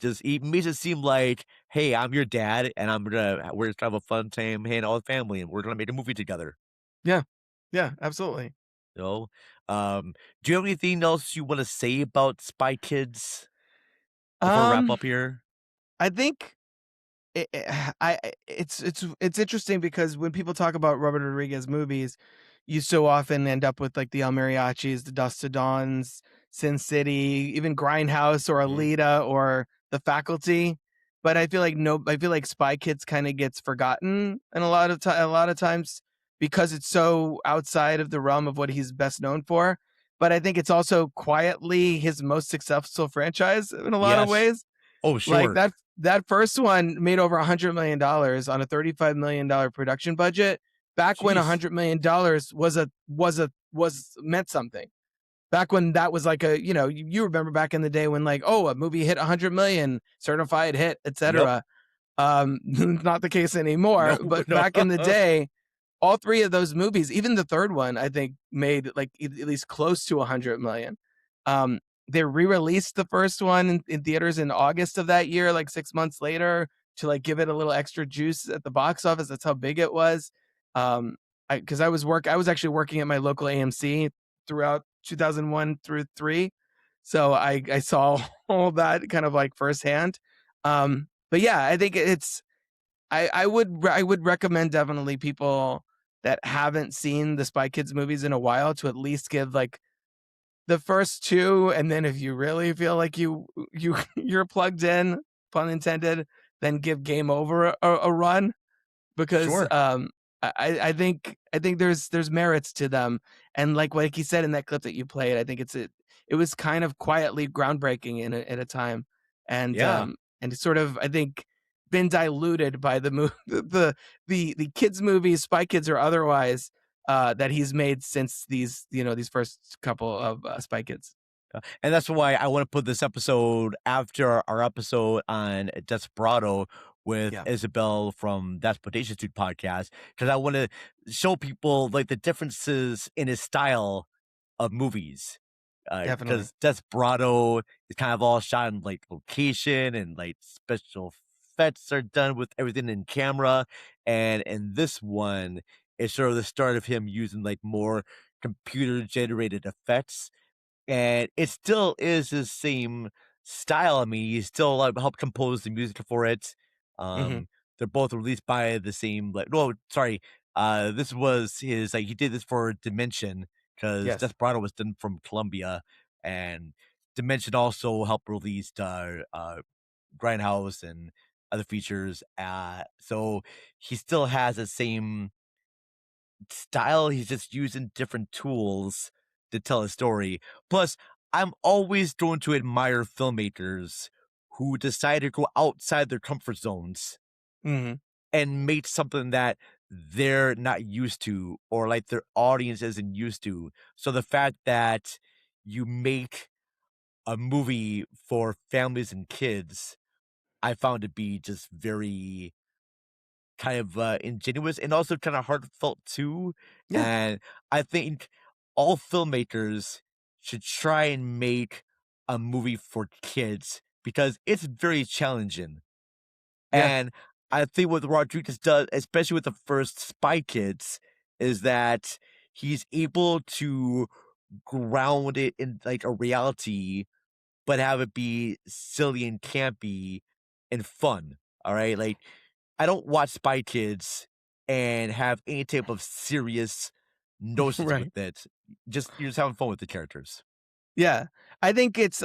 [SPEAKER 8] makes it seem like, hey, I'm your dad, and we're just gonna have a fun time hanging out with family, and we're gonna make a movie together.
[SPEAKER 9] Yeah. Yeah, absolutely.
[SPEAKER 8] You know, do you have anything else you want to say about Spy Kids before we wrap up here?
[SPEAKER 9] I think it's interesting because when people talk about Robert Rodriguez movies, you so often end up with like the El Mariachis, the Dust to Dawns, Sin City, even Grindhouse or Alita or The Faculty. But I feel like Spy Kids kind of gets forgotten in a lot of times because it's so outside of the realm of what he's best known for. But I think it's also quietly his most successful franchise in a lot of ways.
[SPEAKER 8] Oh, sure.
[SPEAKER 9] Like that first one made over $100 million on a $35 million production budget. Back when $100 million was meant something. Back when that was like you remember back in the day when like, oh, a movie hit 100 million, certified hit, etc. Not the case anymore. But back in the day, all three of those movies, even the third one, I think made like at least close to 100 million. They re-released the first one in theaters in August of that year, like 6 months later, to like give it a little extra juice at the box office. That's how big it was. Because I was actually working at my local AMC throughout 2001 through 3, so I saw all that kind of like firsthand. But yeah, I think I would recommend definitely people that haven't seen the Spy Kids movies in a while to at least give like the first two, and then if you really feel like you're plugged in, pun intended, then give Game Over a run, because I think there's merits to them, and like you said in that clip that you played, I think it was kind of quietly groundbreaking at a time, and it's sort of, I think, been diluted by the kids movies, Spy Kids or otherwise, that he's made since these first couple of Spy Kids.
[SPEAKER 8] And that's why I want to put this episode after our episode on Desperado with Isabel from That's Potato Suit podcast, because I want to show people like the differences in his style of movies.
[SPEAKER 9] Definitely.
[SPEAKER 8] Because Desperado is kind of all shot in like location, and like special effects are done with everything in camera. And in this one, it's sort of the start of him using like more computer generated effects. And it still is his same style. I mean, he still helped compose the music for it. They're both released by the same this was his he did this for Dimension, because Desperado was done from Columbia, and Dimension also helped release Grindhouse and other features. So he still has the same style. He's just using different tools to tell a story. Plus, I'm always going to admire filmmakers who decide to go outside their comfort zones and make something that they're not used to, or like their audience isn't used to. So the fact that you make a movie for families and kids, I found to be just very kind of ingenuous and also kind of heartfelt too. And I think all filmmakers should try and make a movie for kids, because it's very challenging. And I think what Rodriguez does, especially with the first Spy Kids, is that he's able to ground it in like a reality, but have it be silly and campy and fun. All right. Like, I don't watch Spy Kids and have any type of serious no sense
[SPEAKER 9] Right.
[SPEAKER 8] with it. You're just having fun with the characters.
[SPEAKER 9] Yeah. I think it's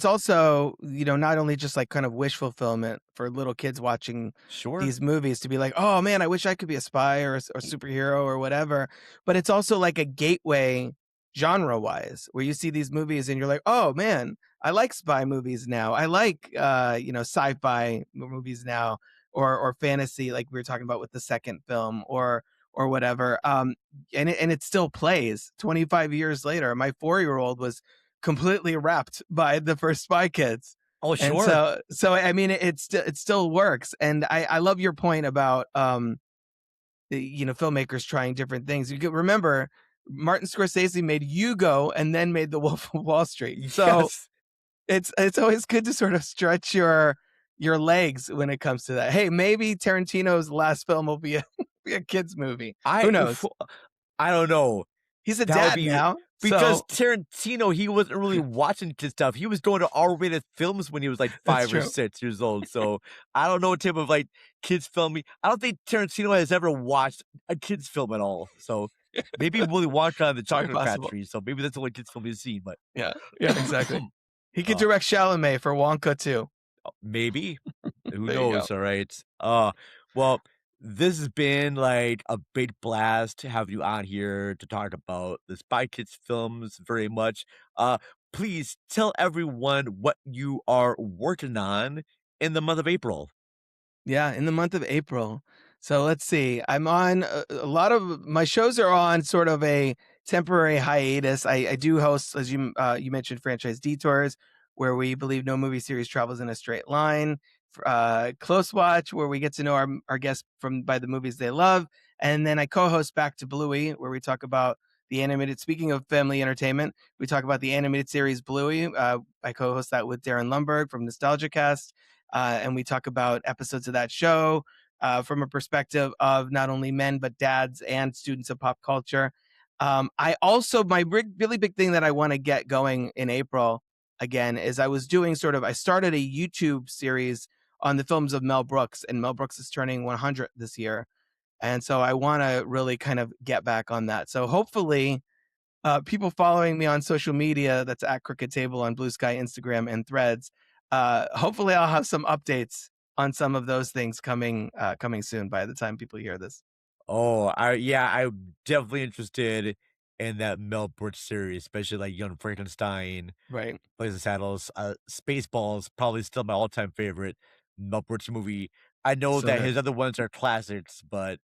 [SPEAKER 9] also, not only just like kind of wish fulfillment for little kids watching
[SPEAKER 8] Sure.
[SPEAKER 9] these movies to be like, oh man, I wish I could be a spy or a superhero or whatever. But it's also like a gateway genre wise, where you see these movies and you're like, oh man, I like spy movies now. I like sci-fi movies now, or fantasy, like we were talking about with the second film, or whatever. And it still plays 25 years later. My 4-year-old was completely wrapped by the first Spy Kids.
[SPEAKER 8] Oh,
[SPEAKER 9] And
[SPEAKER 8] sure.
[SPEAKER 9] so I mean, it still works. And I love your point about filmmakers trying different things. You could remember Martin Scorsese made Hugo and then made The Wolf of Wall Street. So
[SPEAKER 8] Yes.
[SPEAKER 9] it's always good to sort of stretch your legs when it comes to that. Hey, maybe Tarantino's last film will be a kids movie. Who knows?
[SPEAKER 8] I don't know.
[SPEAKER 9] He's a
[SPEAKER 8] That would
[SPEAKER 9] dad
[SPEAKER 8] be
[SPEAKER 9] now,
[SPEAKER 8] because
[SPEAKER 9] so
[SPEAKER 8] Tarantino, he wasn't really watching kid stuff. He was going to R-rated films when he was like
[SPEAKER 9] That's
[SPEAKER 8] 5 or
[SPEAKER 9] true.
[SPEAKER 8] 6 years old. So I don't know what type of like kids filming. I don't think Tarantino has ever watched a kids film at all. So maybe Willy Wonka and the
[SPEAKER 9] Very
[SPEAKER 8] Chocolate
[SPEAKER 9] possible.
[SPEAKER 8] Factory. So maybe that's the only kids film he's seen. But
[SPEAKER 9] Yeah, exactly. He could
[SPEAKER 8] Uh,
[SPEAKER 9] direct Chalamet for Wonka too.
[SPEAKER 8] maybe. Who
[SPEAKER 9] There you
[SPEAKER 8] knows?
[SPEAKER 9] go.
[SPEAKER 8] All right. Well, this has been like a big blast to have you on here to talk about the Spy Kids films very much. Please tell everyone what you are working on in the month of April.
[SPEAKER 9] Yeah, in the month of April. So let's see. I'm on a lot of my shows are on sort of a temporary hiatus. I do host, as you mentioned, franchise Detours, where we believe no movie series travels in a straight line. Close Watch, where we get to know our guests by the movies they love, and then I co-host Back to Bluey, where we talk about the animated. Speaking of family entertainment, we talk about the animated series Bluey. I co-host that with Darren Lumberg from Nostalgia Cast. And we talk about episodes of that show from a perspective of not only men, but dads and students of pop culture. I also, really big thing that I want to get going in April again is I started a YouTube series on the films of Mel Brooks, and Mel Brooks is turning 100 this year. And so I want to really kind of get back on that. So hopefully, people following me on social media, that's at Crooked Table on Blue Sky, Instagram, and Threads. Hopefully I'll have some updates on some of those things coming soon by the time people hear this.
[SPEAKER 8] I'm definitely interested in that Mel Brooks series, especially like Young Frankenstein,
[SPEAKER 9] Right.
[SPEAKER 8] Blazing Saddles, Spaceballs, probably still my all-time favorite Mel Brooks movie. I know
[SPEAKER 9] So
[SPEAKER 8] that
[SPEAKER 9] good.
[SPEAKER 8] his other ones are classics, but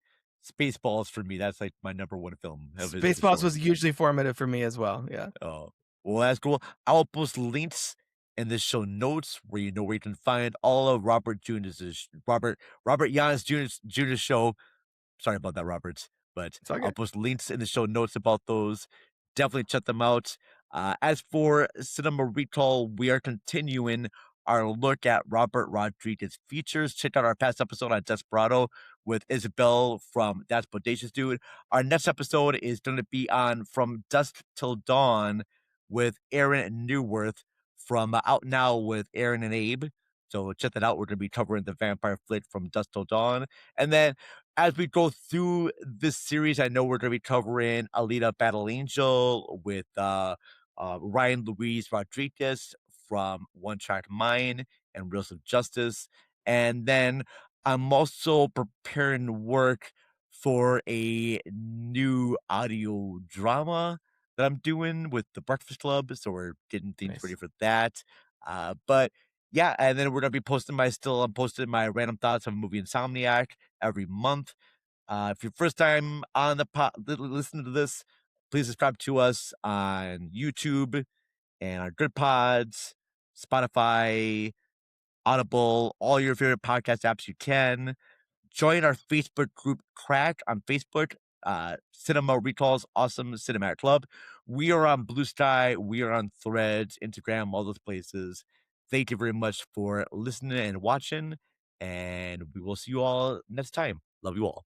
[SPEAKER 8] Spaceballs for me, that's like my number one film of his
[SPEAKER 9] Spaceballs
[SPEAKER 8] for
[SPEAKER 9] was
[SPEAKER 8] sure.
[SPEAKER 9] hugely formative for me as well. Yeah.
[SPEAKER 8] Oh, well, that's cool. I will post links in the show notes where you can find all of Robert Yaniz Jr.'s show. Sorry about that, Roberts, but
[SPEAKER 9] It's all
[SPEAKER 8] I'll
[SPEAKER 9] good.
[SPEAKER 8] post links in the show notes about those. Definitely check them out. As for Cinema Recall, we are continuing our look at Robert Rodriguez features. Check out our past episode on Desperado with Isabel from That's Bodacious Dude. Our next episode is going to be on From Dusk Till Dawn with Aaron Newworth from Out Now with Aaron and Abe. So check that out. We're going to be covering the vampire flick From Dusk Till Dawn. And then as we go through this series, I know we're going to be covering Alita Battle Angel with Ryan Luis Rodriguez from One Track Mind and Reels of Justice. And then I'm also preparing work for a new audio drama that I'm doing with the Breakfast Club. So we're getting things ready for that. But yeah, and then we're going to be I'm posting my random thoughts on movie Insomniac every month. If you're first time on the listening to this, please subscribe to us on YouTube and our Good Pods, Spotify, Audible, all your favorite podcast apps you can. Join our Facebook group Crack on Facebook, Cinema Recalls Awesome Cinematic Club. We are on Blue Sky, we are on Threads, Instagram, all those places. Thank you very much for listening and watching, and we will see you all next time. Love you all.